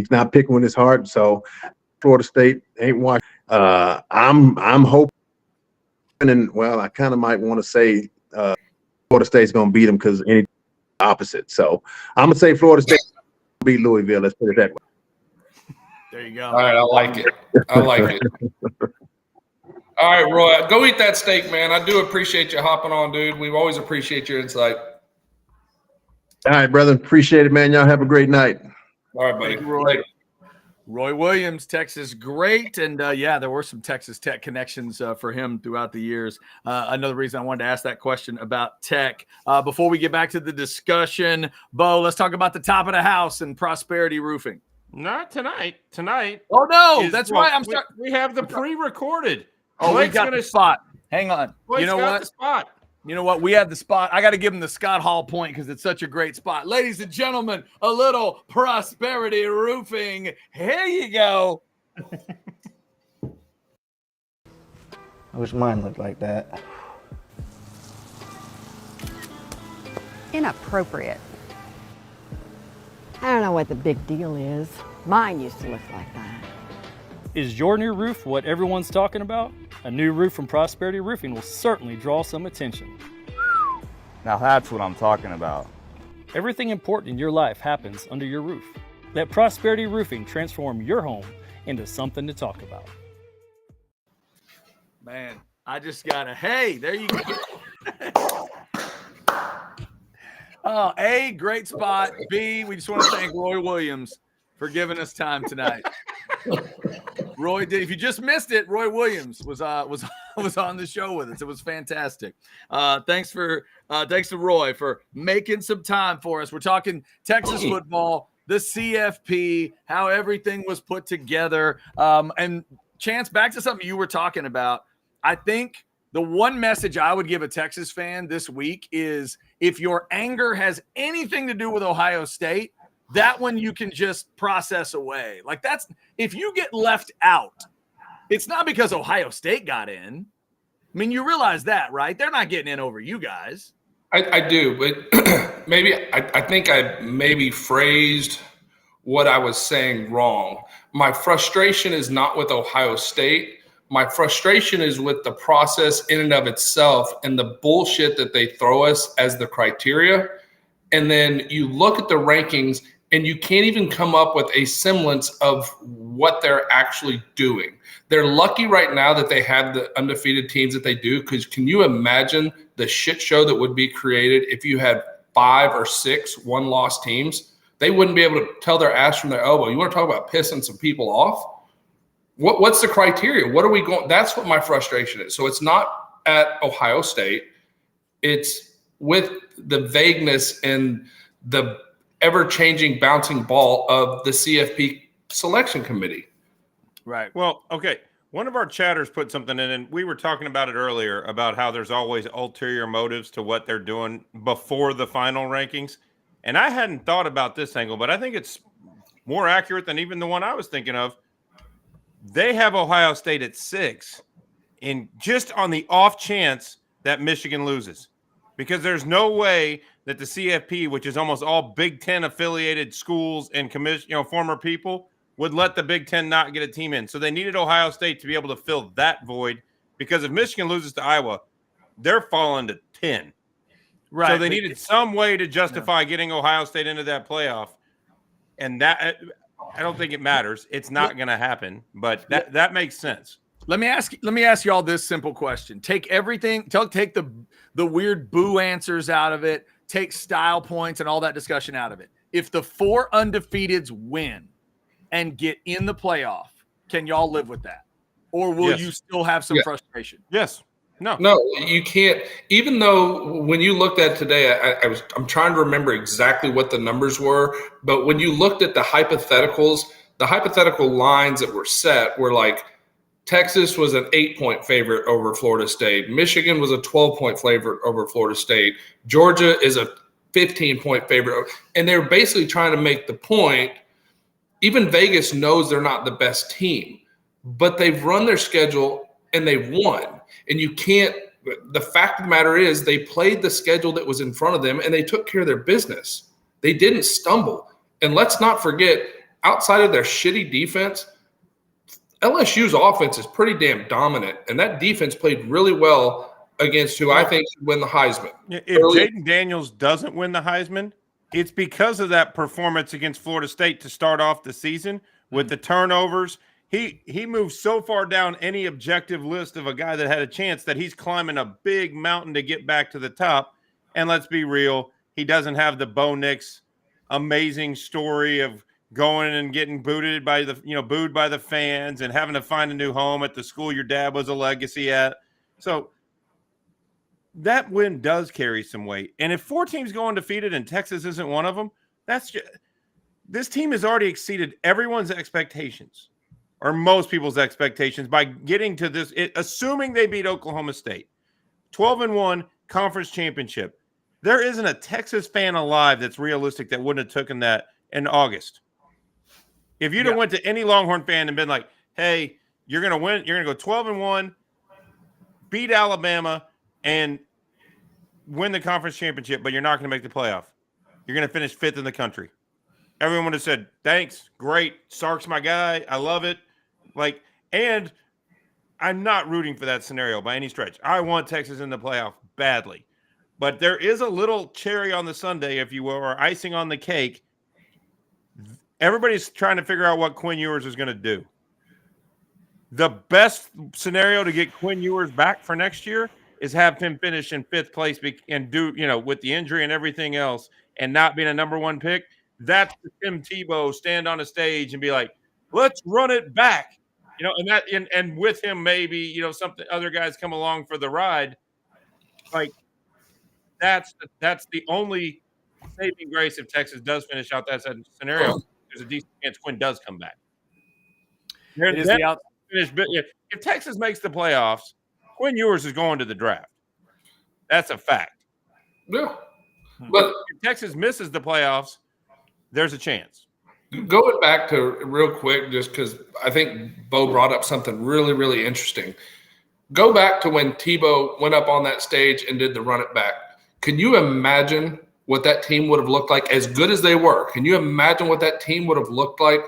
not picking with his heart, so Florida State ain't watching. I'm hoping, and well, I kind of might want to say Florida State's going to beat them because any opposite. So I'm going to say Florida State beat Louisville. Let's put it that way. There you go. All right, I like it. All right, Roy, go eat that steak, man. I do appreciate you hopping on, dude. We always appreciate your insight. All right, brother. Appreciate it, man. Y'all have a great night. All right, buddy. Thank you, Roy. Roy Williams, Texas great. And there were some Texas Tech connections for him throughout the years. Another reason I wanted to ask that question about Tech. Before we get back to the discussion, Bo, let's talk about the top of the house and Prosperity Roofing. Not tonight. Tonight. Oh, no, that's right. We have the pre-recorded. Oh, we got the spot. Hang on. Blake's got the spot. You know what? We have the spot. I got to give him the Scott Hall point because it's such a great spot. Ladies and gentlemen, a little Prosperity Roofing. Here you go. I wish mine looked like that. Inappropriate. I don't know what the big deal is. Mine used to look like that. Is your new roof what everyone's talking about? A new roof from Prosperity Roofing will certainly draw some attention. Now that's what I'm talking about. Everything important in your life happens under your roof. Let Prosperity Roofing transform your home into something to talk about. Man, I just got hey, there you go. Oh, A, great spot. B, we just want to thank Roy Williams for giving us time tonight. Roy did. If you just missed it, Roy Williams was on the show with us. It was fantastic. Thanks to Roy for making some time for us. We're talking Texas football, the CFP, how everything was put together. And Chance, back to something you were talking about. I think the one message I would give a Texas fan this week is if your anger has anything to do with Ohio State, that one you can just process away. Like that's if you get left out, it's not because Ohio State got in. I mean, you realize that, right? They're not getting in over you guys. I do, but maybe I think I maybe phrased what I was saying wrong. My frustration is not with Ohio State. My frustration is with the process in and of itself and the bullshit that they throw us as the criteria. And then you look at the rankings and you can't even come up with a semblance of what they're actually doing. They're lucky right now that they have the undefeated teams that they do, because can you imagine the shit show that would be created if you had 5 or 6 one-loss teams? They wouldn't be able to tell their ass from their elbow. You want to talk about pissing some people off? What's the criteria? What are we going? That's what my frustration is. So it's not at Ohio State. It's with the vagueness and the ever-changing bouncing ball of the CFP selection committee. Right. Well, okay. One of our chatters put something in, and we were talking about it earlier about how there's always ulterior motives to what they're doing before the final rankings. And I hadn't thought about this angle, but I think it's more accurate than even the one I was thinking of. They have Ohio State at 6 in just on the off chance that Michigan loses, because there's no way that the CFP, which is almost all Big Ten affiliated schools and former people, would let the Big Ten not get a team in. So they needed Ohio State to be able to fill that void, because if Michigan loses to Iowa, they're falling to 10. Right. So they needed some way to justify getting Ohio State into that playoff. And that, I don't think it matters. It's not going to happen, but that makes sense. Let me ask y'all this simple question. Take everything, take the weird boo answers out of it, take style points and all that discussion out of it. If the 4 undefeateds win and get in the playoff, can y'all live with that? Or will you still have some frustration? Yes. No, you can't. Even though when you looked at today, I'm trying to remember exactly what the numbers were, but when you looked at the hypothetical lines that were set were like Texas was an 8-point favorite over Florida State. Michigan was a 12-point favorite over Florida State. Georgia is a 15-point favorite. And they're basically trying to make the point, even Vegas knows they're not the best team, but they've run their schedule and they've won. And you can't – the fact of the matter is they played the schedule that was in front of them and they took care of their business. They didn't stumble. And let's not forget, outside of their shitty defense, LSU's offense is pretty damn dominant, and that defense played really well against who I think should win the Heisman. If Jaden Daniels doesn't win the Heisman, it's because of that performance against Florida State to start off the season with the turnovers. He moved so far down any objective list of a guy that had a chance that he's climbing a big mountain to get back to the top. And let's be real, he doesn't have the Bo Nix amazing story of going and getting booed by the fans and having to find a new home at the school your dad was a legacy at. So that win does carry some weight. And if 4 teams go undefeated and Texas isn't one of them, this team has already exceeded everyone's expectations, or most people's expectations, by getting to this, assuming they beat Oklahoma State. 12-1 conference championship. There isn't a Texas fan alive that's realistic that wouldn't have taken that in August. If you'd have went to any Longhorn fan and been like, hey, you're going to win, you're going to go 12-1, beat Alabama, and win the conference championship, but you're not going to make the playoff. You're going to finish 5th in the country. everyone would have said, thanks, great. Sark's my guy. I love it. Like, and I'm not rooting for that scenario by any stretch. I want Texas in the playoff badly. But there is a little cherry on the sundae, if you will, or icing on the cake. Everybody's trying to figure out what Quinn Ewers is going to do. The best scenario to get Quinn Ewers back for next year is have him finish in 5th place and do, with the injury and everything else and not being a number 1 pick. That's the Tim Tebow stand on a stage and be like, let's run it back. And with him, maybe, something other guys come along for the ride. Like, that's the only saving grace if Texas does finish out that scenario. There's a decent chance Quinn does come back. If Texas makes the playoffs, Quinn Ewers is going to the draft. That's a fact. Yeah. But if Texas misses the playoffs, there's a chance. Going back to real quick, just because I think Bo brought up something really, really interesting. Go back to when Tebow went up on that stage and did the run it back. Can you imagine what that team would have looked like, as good as they were? Can you imagine what that team would have looked like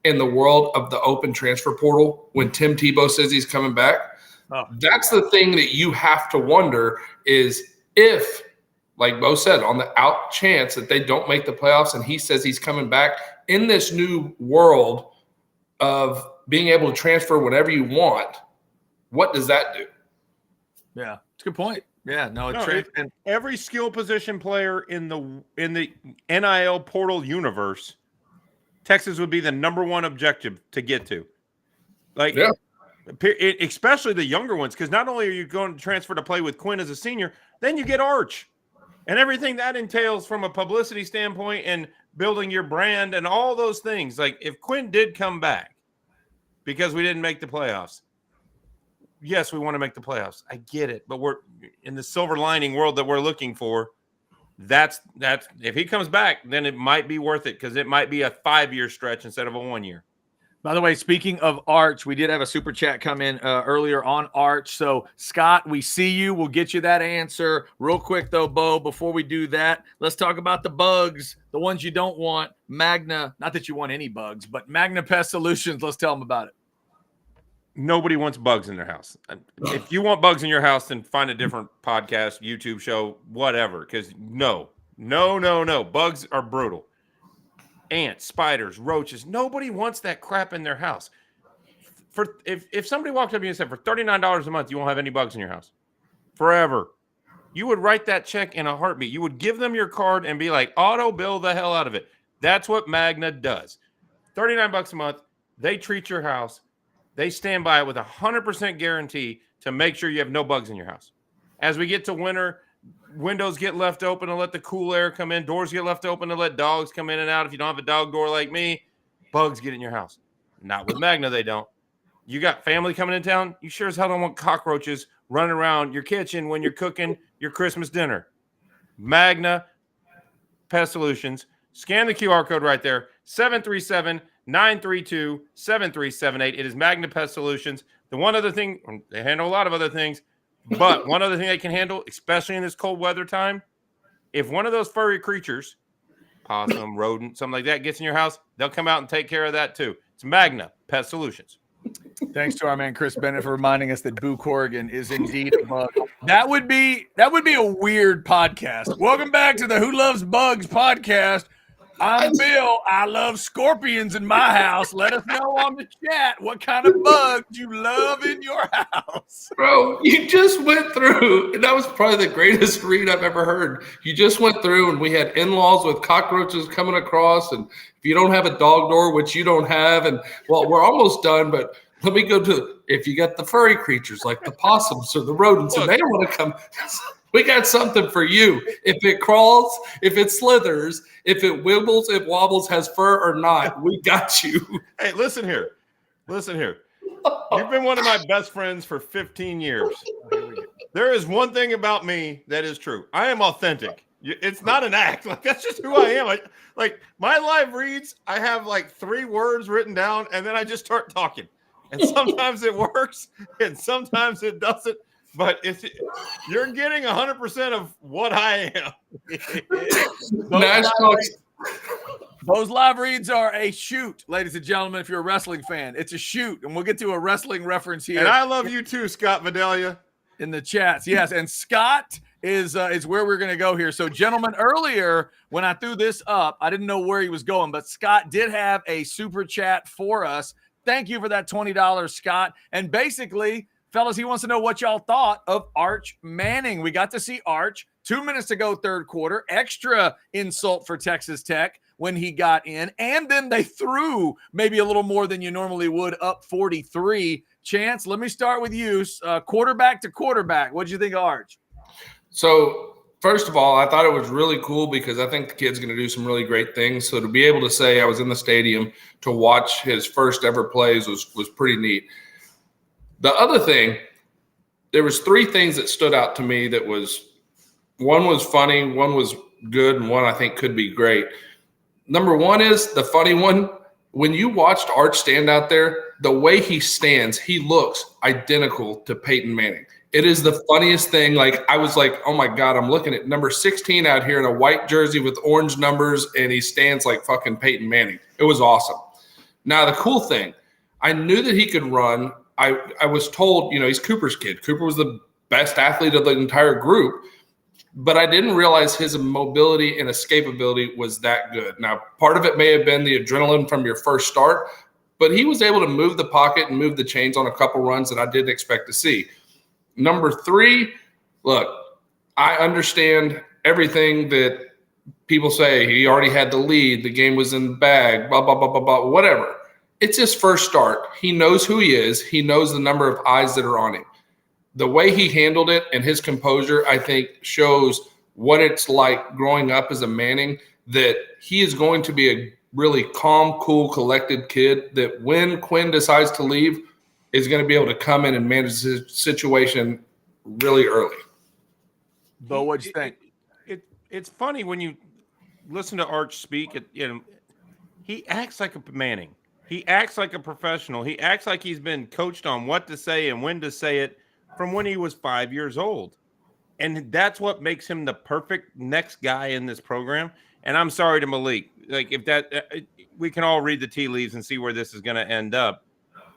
in the world of the open transfer portal when Tim Tebow says he's coming back? Oh. That's the thing that you have to wonder is if, like Bo said, on the out chance that they don't make the playoffs and he says he's coming back in this new world of being able to transfer whenever you want, what does that do? Yeah, it's a good point. Yeah, and every skill position player in the NIL portal universe, Texas would be the number 1 objective to get to. Like, yeah. Especially the younger ones, because not only are you going to transfer to play with Quinn as a senior, then you get Arch and everything that entails from a publicity standpoint and building your brand and all those things. Like, if Quinn did come back because we didn't make the playoffs, yes, we want to make the playoffs. I get it, but we're in the silver lining world that we're looking for. That's if he comes back, then it might be worth it because it might be a 5-year stretch instead of a 1 year. By the way, speaking of Arch, we did have a super chat come in earlier on Arch. So, Scott, we see you. We'll get you that answer. Real quick, though, Bo, before we do that, let's talk about the bugs, the ones you don't want. Magna, not that you want any bugs, but Magna Pest Solutions. Let's tell them about it. Nobody wants bugs in their house. If you want bugs in your house, then find a different podcast, YouTube show, whatever, because no. Bugs are brutal. Ants, spiders, roaches. Nobody wants that crap in their house. If somebody walked up to you and said, for $39 a month, you won't have any bugs in your house forever, you would write that check in a heartbeat. You would give them your card and be like, auto bill the hell out of it. That's what Magna does. $39 a month. They treat your house. They stand by it with 100% guarantee to make sure you have no bugs in your house. As we get to winter, windows get left open to let the cool air come in. Doors get left open to let dogs come in and out. If you don't have a dog door like me, bugs get in your house. Not with Magna, they don't. You got family coming in town, you sure as hell don't want cockroaches running around your kitchen when you're cooking your Christmas dinner. Magna Pest Solutions. Scan the QR code right there, 737-932-7378. It is Magna Pest Solutions. The one other thing, they handle a lot of other things, but one other thing they can handle, especially in this cold weather time, if one of those furry creatures, possum, rodent, something like that, gets in your house, they'll come out and take care of that too. It's Magna Pest Solutions. Thanks to our man Chris Bennett for reminding us that Boo Corrigan is indeed a bug. That would be a weird podcast. Welcome back to the Who Loves Bugs podcast. I'm Bill. I love scorpions in my house. Let us know on the chat what kind of bugs you love in your house. Bro, you just went through, and that was probably the greatest read I've ever heard. You just went through, and we had in-laws with cockroaches coming across, and if you don't have a dog door, which you don't have, and, well, we're almost done, but let me go to, if you got the furry creatures like the possums or the rodents, and they don't want to come – we got something for you. If it crawls, if it slithers, if it wibbles, it wobbles, has fur or not, we got you. Hey, listen here. You've been one of my best friends for 15 years. There is one thing about me that is true. I am authentic. It's not an act. Like, that's just who I am. Like my live reads, I have like 3 words written down, and then I just start talking. And sometimes it works, and sometimes it doesn't. But you're getting 100% of what I am. Those live reads are a shoot, ladies and gentlemen. If you're a wrestling fan, it's a shoot, and we'll get to a wrestling reference here. And I love you too, Scott Vidalia. In the chats, yes. And Scott is where we're going to go here. So, gentlemen, earlier when I threw this up, I didn't know where he was going, but Scott did have a super chat for us. Thank you for that $20, Scott. And basically, fellas, he wants to know what y'all thought of Arch Manning. We got to see Arch 2 minutes ago, third quarter. Extra insult for Texas Tech when he got in. And then they threw maybe a little more than you normally would, up 43. Chance, let me start with you. Quarterback to quarterback. What did you think of Arch? So, first of all, I thought it was really cool because I think the kid's going to do some really great things. So to be able to say I was in the stadium to watch his first ever plays was pretty neat. The other thing, there was 3 things that stood out to me that was – one was funny, one was good, and one I think could be great. Number one is the funny one. When you watched Arch stand out there, the way he stands, he looks identical to Peyton Manning. It is the funniest thing. Like, I was like, oh, my God, I'm looking at number 16 out here in a white jersey with orange numbers, and he stands like fucking Peyton Manning. It was awesome. Now, the cool thing, I knew that he could run. I was told, he's Cooper's kid. Cooper was the best athlete of the entire group. But I didn't realize his mobility and escapability was that good. Now, part of it may have been the adrenaline from your first start, but he was able to move the pocket and move the chains on a couple runs that I didn't expect to see. Number 3, look, I understand everything that people say. He already had the lead. The game was in the bag, blah, blah, blah, blah, blah, whatever. It's his first start. He knows who he is. He knows the number of eyes that are on him. The way he handled it and his composure, I think, shows what it's like growing up as a Manning, that he is going to be a really calm, cool, collected kid that when Quinn decides to leave is going to be able to come in and manage the situation really early. Bo, what'd you think? It's funny when you listen to Arch speak. He acts like a Manning. He acts like a professional. He acts like he's been coached on what to say and when to say it from when he was 5 years old. And that's what makes him the perfect next guy in this program. And I'm sorry to Malik. Like, if that we can all read the tea leaves and see where this is going to end up.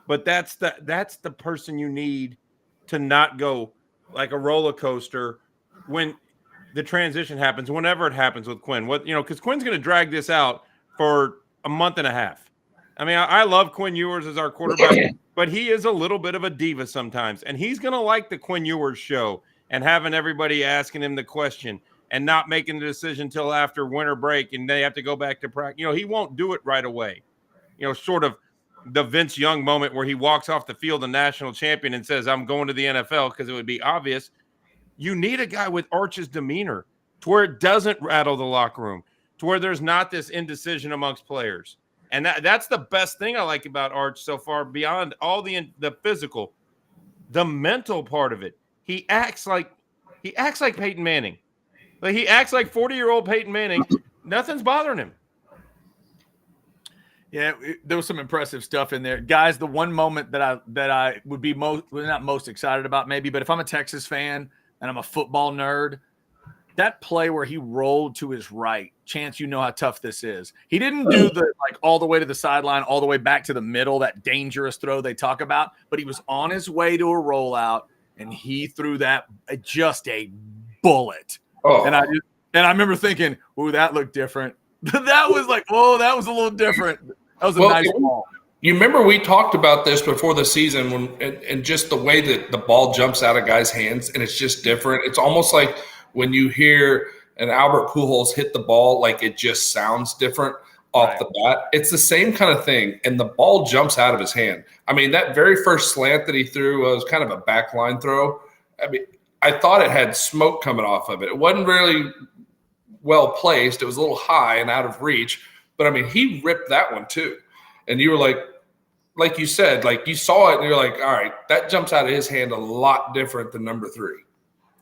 But that's the person you need to not go like a roller coaster when the transition happens, whenever it happens with Quinn. Because Quinn's going to drag this out for a month and a half. I mean, I love Quinn Ewers as our quarterback, but he is a little bit of a diva sometimes. And he's going to like the Quinn Ewers show and having everybody asking him the question and not making the decision until after winter break and they have to go back to practice. He won't do it right away. Sort of the Vince Young moment where he walks off the field, a national champion, and says, I'm going to the NFL, because it would be obvious. You need a guy with Arch's demeanor to where it doesn't rattle the locker room, to where there's not this indecision amongst players. And that's the best thing I like about Arch so far, beyond all the physical, the mental part of it. He acts like Peyton Manning. Like, he acts like 40-year-old Peyton Manning. Nothing's bothering him. Yeah, there was some impressive stuff in there. Guys, the one moment that I would be not most excited about maybe, but if I'm a Texas fan and I'm a football nerd, that play where he rolled to his right, Chance, you know how tough this is. He didn't do the all the way to the sideline, all the way back to the middle, that dangerous throw they talk about, but he was on his way to a rollout and he threw that just a bullet. Oh. And I remember thinking, ooh, that looked different. That was like, oh, that was a little different. That was a nice ball. You remember we talked about this before the season and just the way that the ball jumps out of guys' hands, and it's just different. It's almost like when you hear an Albert Pujols hit the ball, like it just sounds different off the bat. It's the same kind of thing, and the ball jumps out of his hand. I mean, that very first slant that he threw was kind of a backline throw. I mean, I thought it had smoke coming off of it. It wasn't really well placed. It was a little high and out of reach, but I mean, he ripped that one too. And you were like you said, like you saw it and you're like, all right, that jumps out of his hand a lot different than number 3.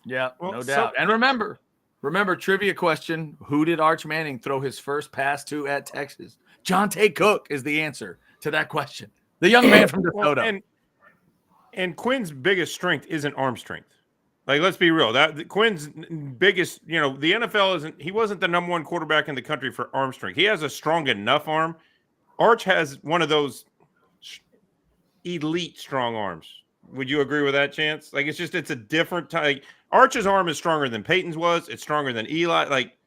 Yeah, no doubt. And remember, trivia question, who did Arch Manning throw his first pass to at Texas? Jonte Cook is the answer to that question. The young man from DeSoto. And Quinn's biggest strength isn't arm strength. Like, let's be real. That Quinn's biggest, the NFL he wasn't the number one quarterback in the country for arm strength. He has a strong enough arm. Arch has one of those elite strong arms. Would you agree with that, Chance? Like, it's a different type. Like, Arch's arm is stronger than Peyton's was. It's stronger than Eli. Like,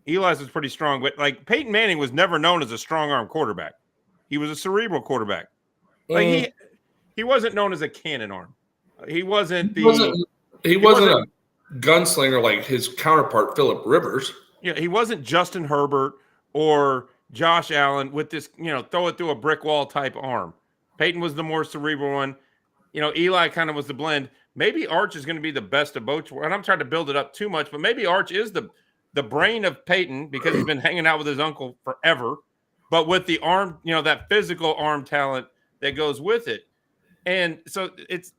Eli's was pretty strong, but like Peyton Manning was never known as a strong arm quarterback. He was a cerebral quarterback. Like he wasn't known as a cannon arm. He wasn't He wasn't a gunslinger like his counterpart, Phillip Rivers. Yeah, he wasn't Justin Herbert or Josh Allen with this, throw it through a brick wall type arm. Peyton was the more cerebral one. Eli kind of was the blend. Maybe Arch is going to be the best of both. And I'm trying to build it up too much, but maybe Arch is the brain of Peyton because he's been hanging out with his uncle forever, but with the arm, that physical arm talent that goes with it. And so it's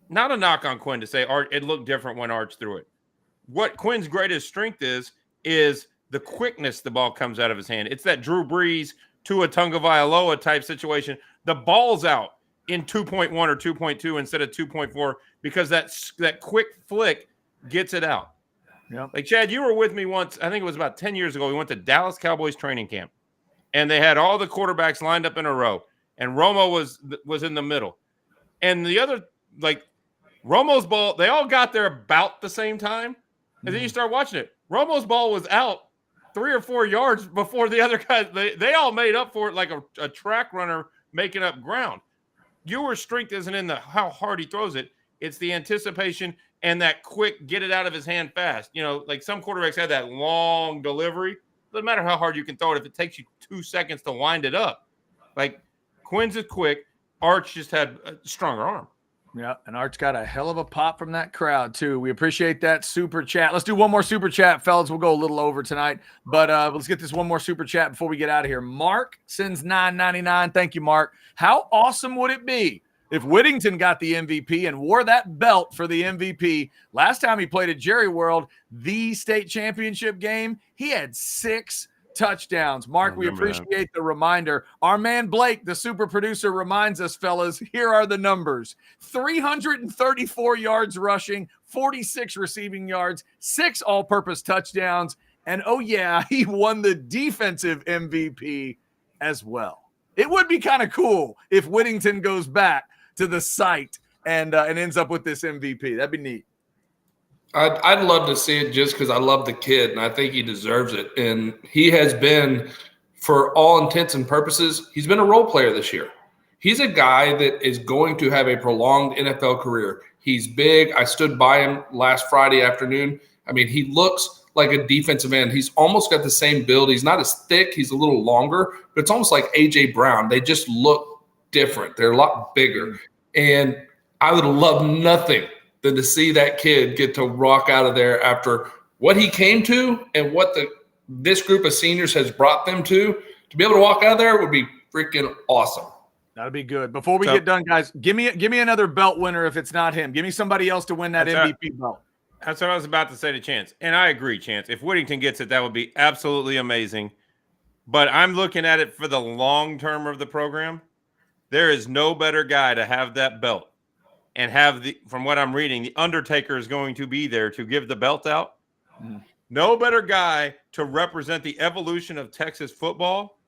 not a knock on Quinn to say it looked different when Arch threw it. What Quinn's greatest strength is the quickness the ball comes out of his hand. It's that Drew Brees to a Tagovailoa type situation. The ball's out in 2.1 or 2.2 instead of 2.4 because that quick flick gets it out. Yeah. Like, Chad, you were with me once, I think it was about 10 years ago. We went to Dallas Cowboys training camp, and they had all the quarterbacks lined up in a row, and Romo was in the middle. And the other, like, Romo's ball, they all got there about the same time, and then you start watching it. Romo's ball was out 3 or 4 yards before the other guys. They all made up for it like a track runner making up ground. Your strength isn't in how hard he throws it. It's the anticipation and that quick get it out of his hand fast. Like some quarterbacks have that long delivery. Doesn't matter how hard you can throw it if it takes you 2 seconds to wind it up. Like Quinn's is quick. Arch just had a stronger arm. Yeah, and Arch got a hell of a pop from that crowd, too. We appreciate that super chat. Let's do one more super chat, fellas. We'll go a little over tonight, but let's get this one more super chat before we get out of here. Mark sends $9.99. Thank you, Mark. How awesome would it be if Whittington got the MVP and wore that belt for the MVP? Last time he played at Jerry World, the state championship game, he had 6 touchdowns. Mark, we appreciate the reminder. Our man Blake, the super producer, reminds us, fellas, here are the numbers. 334 yards rushing, 46 receiving yards, 6 all-purpose touchdowns, and oh yeah, he won the defensive MVP as well. It would be kind of cool if Whittington goes back to the site and ends up with this MVP. That'd be neat. I'd love to see it just because I love the kid and I think he deserves it. And he has been, for all intents and purposes, he's been a role player this year. He's a guy that is going to have a prolonged NFL career. He's big. I stood by him last Friday afternoon. I mean, he looks like a defensive end. He's almost got the same build. He's not as thick. He's a little longer, but it's almost like A.J. Brown. They just look different. They're a lot bigger. And I would love nothing than to see that kid get to rock out of there after what he came to and what this group of seniors has brought them to be able to walk out of there would be freaking awesome. That'd be good. Before we get done, guys, give me another belt winner if it's not him. Give me somebody else to win that MVP belt. That's what I was about to say to Chance. And I agree, Chance. If Whittington gets it, that would be absolutely amazing. But I'm looking at it for the long term of the program. There is no better guy to have that belt. And from what I'm reading, the Undertaker is going to be there to give the belt out. No better guy to represent the evolution of Texas football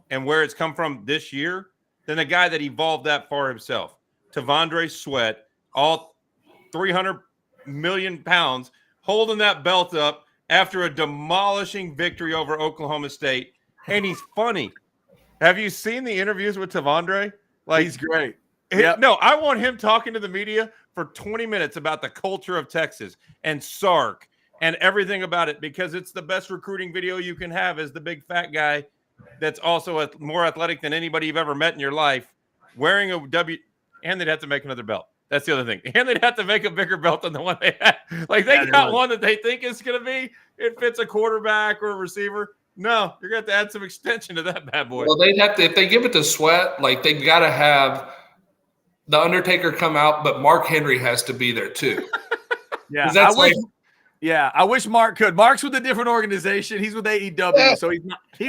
and where it's come from this year than a guy that evolved that far himself. Tavondre Sweat, all 300 million pounds, holding that belt up after a demolishing victory over Oklahoma State. And he's funny. Have you seen the interviews with Tavondre? Like, he's great. Yep. No, I want him talking to the media for 20 minutes about the culture of Texas and Sark and everything about it because it's the best recruiting video you can have as the big fat guy that's also more athletic than anybody you've ever met in your life, wearing a W, and they'd have to make another belt. That's the other thing. And they'd have to make a bigger belt than the one they had. Like, they got one that they think is going to be, it fits a quarterback or a receiver. No, you're going to have to add some extension to that bad boy. Well, they'd have to, if they give it to Sweat, like, they got to have the Undertaker come out, but Mark Henry has to be there too. I wish Mark could. Mark's with a different organization. He's with AEW, so he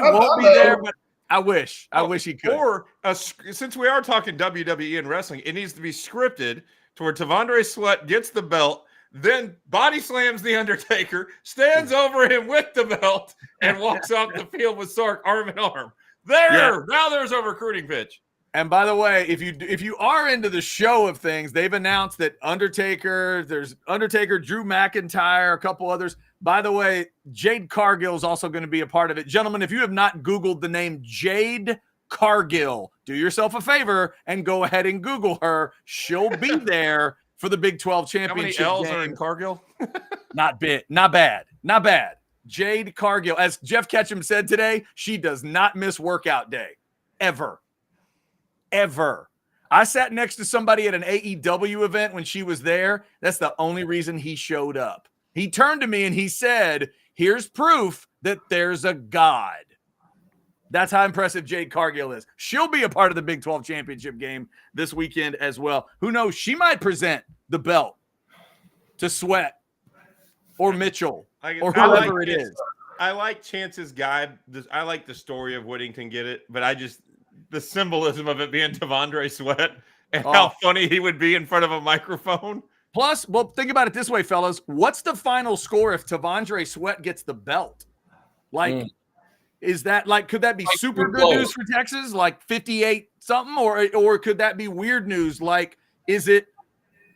won't be there, but I wish he could. Or since we are talking WWE and wrestling, it needs to be scripted to where Tavondre Sweat gets the belt. then body slams The Undertaker, stands over him with the belt, and walks off the field with Sark arm in arm. Now there's a recruiting pitch. And by the way, if you are into the show of things, they've announced that there's Undertaker, Drew McIntyre, a couple others. By the way, Jade Cargill is also going to be a part of it. Gentlemen, if you have not Googled the name Jade Cargill, do yourself a favor and go ahead and Google her. She'll be there for the Big 12 championship. How many L's game. are in Cargill? Not bad. Jade Cargill, as Jeff Ketchum said today, she does not miss workout day, ever. I sat next to somebody at an AEW event when she was there. That's the only reason he showed up. He turned to me and he said, here's proof that there's a God. That's how impressive Jade Cargill is. She'll be a part of the Big 12 championship game this weekend as well. Who knows? She might present the belt to Sweat or Mitchell or whoever it is. I like Chance's guide. I like the story of Whittington get it, but the symbolism of it being Tavondre Sweat and how funny he would be in front of a microphone. Plus, well, think about it this way, fellas. What's the final score if Tavondre Sweat gets the belt? Is that could that be super good news for Texas? 58 something, or could that be weird news? Is it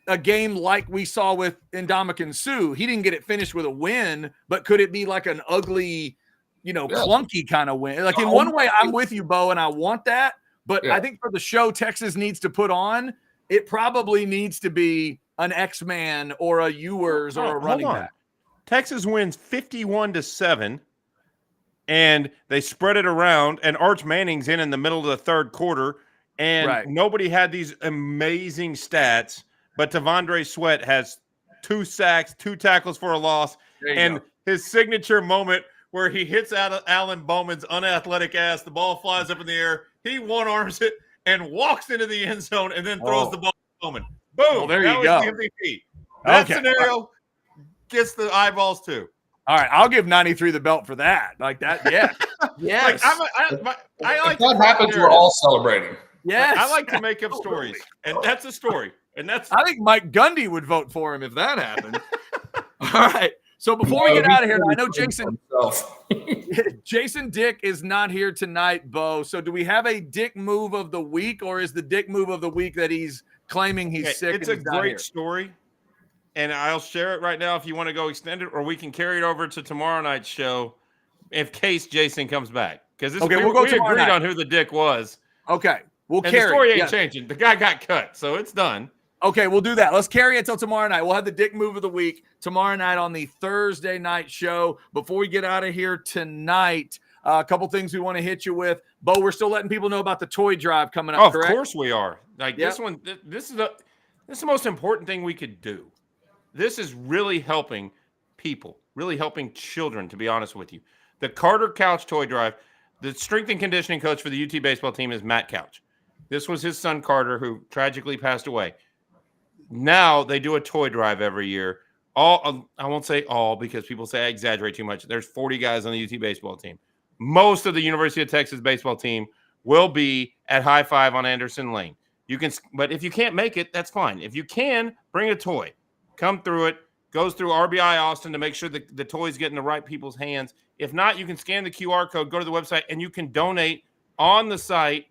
a game like we saw with Ndamukong Suh? He didn't get it finished with a win, but could it be an ugly, clunky kind of win? In one way, I'm with you, Bo, and I want that. But I think for the show Texas needs to put on, it probably needs to be an X-Man or a Ewers or a running back. Texas wins 51-7, and they spread it around, and Arch Manning's in the middle of the third quarter, and nobody had these amazing stats, but Tavondre Sweat has 2 sacks, 2 tackles for a loss, and his signature moment where he hits out Alan Bowman's unathletic ass, the ball flies up in the air, he one-arms it and walks into the end zone and then throws the ball to Bowman. Boom! Well, there you go. The MVP. That scenario gets the eyeballs too. All right, I'll give 93 the belt for that. Yeah. Yes. I like if that happens, we're all celebrating. Yes. I like to make up stories, and that's a story. And I think Mike Gundy would vote for him if that happened. All right. So before we get out of here, I know Jason Dick is not here tonight, Bo. So do we have a Dick move of the week, or is the Dick move of the week that he's claiming he's sick? It's a great story, and I'll share it right now if you want to go extend it, or we can carry it over to tomorrow night's show in case Jason comes back. Because we agreed on who the Dick was. Okay. The story ain't changing. The guy got cut, so it's done. Okay, we'll do that. Let's carry it till tomorrow night. We'll have the Dick move of the week tomorrow night on the Thursday night show. Before we get out of here tonight, a couple things we want to hit you with. Bo, we're still letting people know about the toy drive coming up, correct? Of course we are. This one, this is the most important thing we could do. This is really helping people, really helping children, to be honest with you. The Carter Couch toy drive, the strength and conditioning coach for the UT baseball team is Matt Couch. This was his son, Carter, who tragically passed away. Now they do a toy drive every year. I won't say all because people say I exaggerate too much. There's 40 guys on the UT baseball team. Most of the University of Texas baseball team will be at High Five on Anderson Lane. But if you can't make it, that's fine. If you can, bring a toy. Come through it. Goes through RBI Austin to make sure that the toys get in the right people's hands. If not, you can scan the QR code, go to the website, and you can donate on the site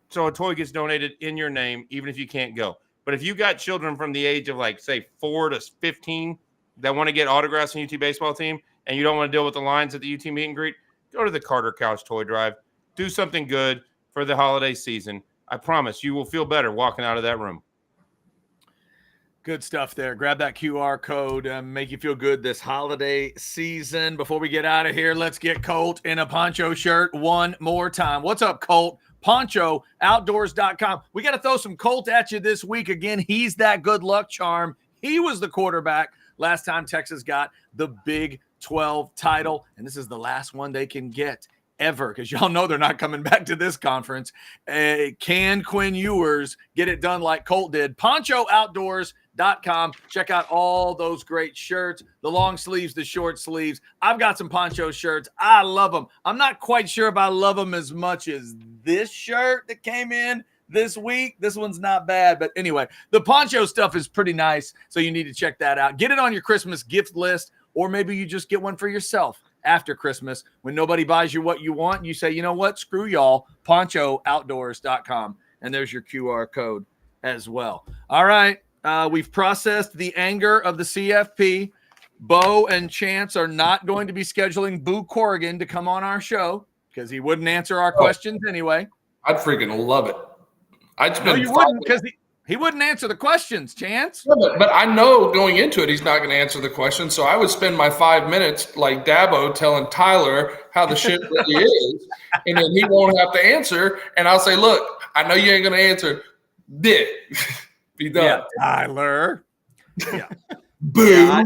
so a toy gets donated in your name, even if you can't go. But if you got children from the age of, say, 4 to 15 that want to get autographs on UT baseball team and you don't want to deal with the lines at the UT meet and greet, go to the Carter Couch toy drive. Do something good for the holiday season. I promise you will feel better walking out of that room. Good stuff there. Grab that QR code and make you feel good this holiday season. Before we get out of here, let's get Colt in a poncho shirt one more time. What's up, Colt? PonchoOutdoors.com. We got to throw some Colt at you this week. Again, he's that good luck charm. He was the quarterback last time Texas got the Big 12 title, and this is the last one they can get ever because y'all know they're not coming back to this conference. Can Quinn Ewers get it done like Colt did? PonchoOutdoors.com. Check out all those great shirts, the long sleeves, the short sleeves. I've got some Poncho shirts. I love them. I'm not quite sure if I love them as much as this shirt that came in this week. This one's not bad. But anyway, the poncho stuff is pretty nice, so you need to check that out. Get it on your Christmas gift list, or maybe you just get one for yourself after Christmas when nobody buys you what you want. You say, you know what? Screw y'all. PonchoOutdoors.com. And there's your QR code as well. All right. We've processed the anger of the CFP. Bo and Chance are not going to be scheduling Boo Corrigan to come on our show because he wouldn't answer our questions anyway. I'd freaking love it. No, you wouldn't, because he wouldn't answer the questions, Chance. Yeah, but I know going into it, he's not going to answer the question. So I would spend my 5 minutes like Dabo telling Tyler how the shit really is, and then he won't have to answer. And I'll say, look, I know you ain't going to answer. Dick. Be done. Yeah, Tyler. Yeah. Boo. Yeah,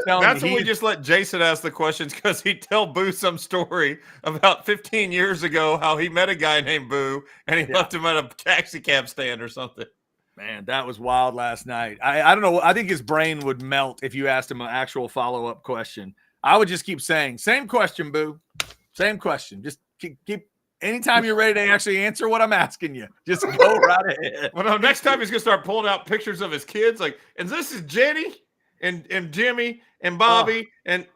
That's when we just let Jason ask the questions because he'd tell Boo some story about 15 years ago how he met a guy named Boo and he left him at a taxi cab stand or something. Man, that was wild last night. I don't know. I think his brain would melt if you asked him an actual follow-up question. I would just keep saying, same question, Boo. Same question. Just keep anytime you're ready to actually answer what I'm asking you, just go right ahead. Well, no, next time he's going to start pulling out pictures of his kids. Like, and this is Jenny. And Jimmy and Bobby and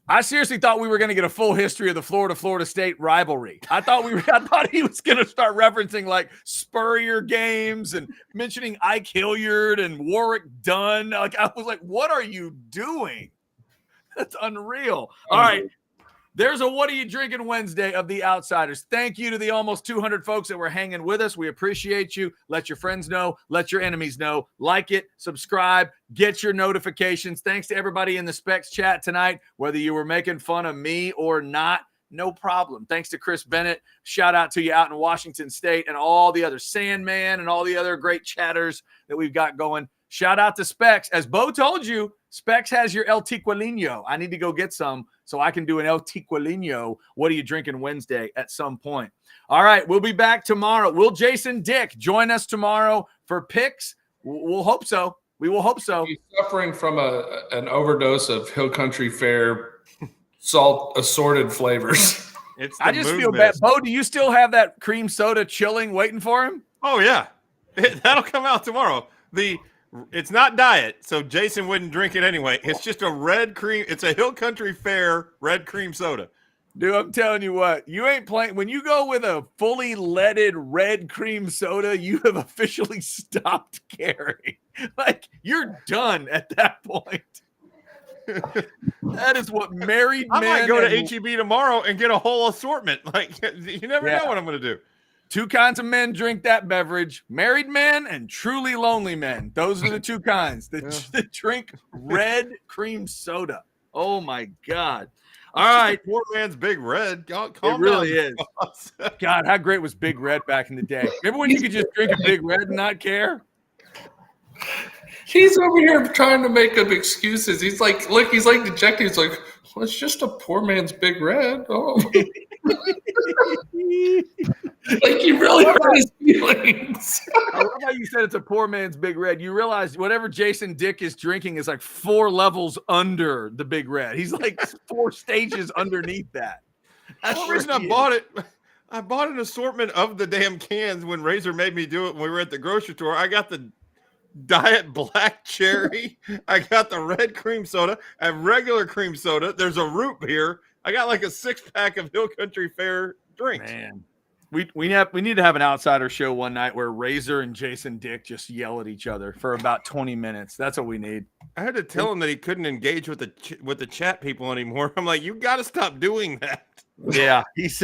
I seriously thought we were going to get a full history of the Florida State rivalry. I thought he was going to start referencing like Spurrier games and mentioning Ike Hilliard and Warwick Dunn. Like I was like, what are you doing? That's unreal. All right. There's a What Are You Drinking Wednesday of the Outsiders. Thank you to the almost 200 folks that were hanging with us. We appreciate you. Let your friends know. Let your enemies know. Like it, subscribe, get your notifications. Thanks to everybody in the Specs chat tonight, whether you were making fun of me or not. No problem. Thanks to Chris Bennett. Shout out to you out in Washington State and all the other Sandman and all the other great chatters that we've got going. Shout out to Specs. As Bo told you, Specs has your El Tiquilino. I need to go get some so I can do an El Tiquilino What Are You Drinking Wednesday at some point. All right, we'll be back tomorrow. Will Jason Dick join us tomorrow for picks? We'll hope so. We will hope so. He's suffering from an overdose of Hill Country Fair salt assorted flavors. I just feel bad. Bo, do you still have that cream soda chilling waiting for him? Oh, yeah. That'll come out tomorrow. It's not diet, so Jason wouldn't drink it anyway. It's just a red cream. It's a Hill Country Fair red cream soda. Dude, I'm telling you what, you ain't playing. When you go with a fully leaded red cream soda, you have officially stopped caring. Like, you're done at that point. That is what married men. I might go to H-E-B tomorrow and get a whole assortment. Like, you never know what I'm going to do. Two kinds of men drink that beverage: married men and truly lonely men. Those are the two kinds that drink red cream soda. Oh my God. All right. Poor man's Big Red. Calm it really is. God, how great was Big Red back in the day? Remember when you could just drink a Big Red and not care? He's over here trying to make up excuses. He's like, look, he's like dejected. He's like, well, it's just a poor man's Big Red. Oh. Like you really hurt his feelings. I love how you said it's a poor man's Big Red. You realize whatever Jason Dick is drinking is like 4 levels under the Big Red. He's like 4 stages underneath that. That's the reason I bought it. I bought an assortment of the damn cans when Razor made me do it when we were at the grocery store. I got the Diet Black Cherry. I got the red cream soda and regular cream soda. There's a root beer. I got like a 6-pack of Hill Country Fair drinks. Man. We need to have an outsider show one night where Razor and Jason Dick just yell at each other for about 20 minutes. That's what we need. I had to tell him that he couldn't engage with the chat people anymore. I'm like, you got to stop doing that. Yeah, he's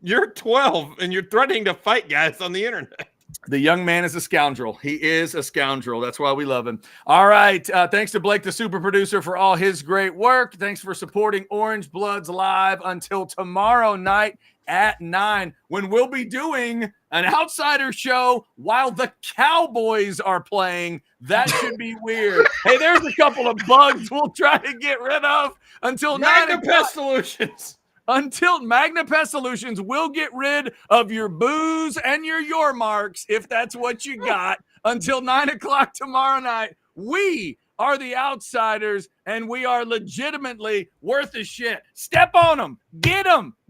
you're 12 and you're threatening to fight guys on the internet. The young man is a scoundrel. He is a scoundrel. That's why we love him. All right. Thanks to Blake, the super producer, for all his great work. Thanks for supporting Orange Bloods Live until tomorrow night at 9, when we'll be doing an outsider show while the Cowboys are playing. That should be weird. Hey, there's a couple of bugs we'll try to get rid of until Magna Pest Solutions. Until Magna Pest Solutions will get rid of your booze and your marks, if that's what you got, until 9 o'clock tomorrow night. We are the Outsiders, and we are legitimately worth a shit. Step on them. Get them.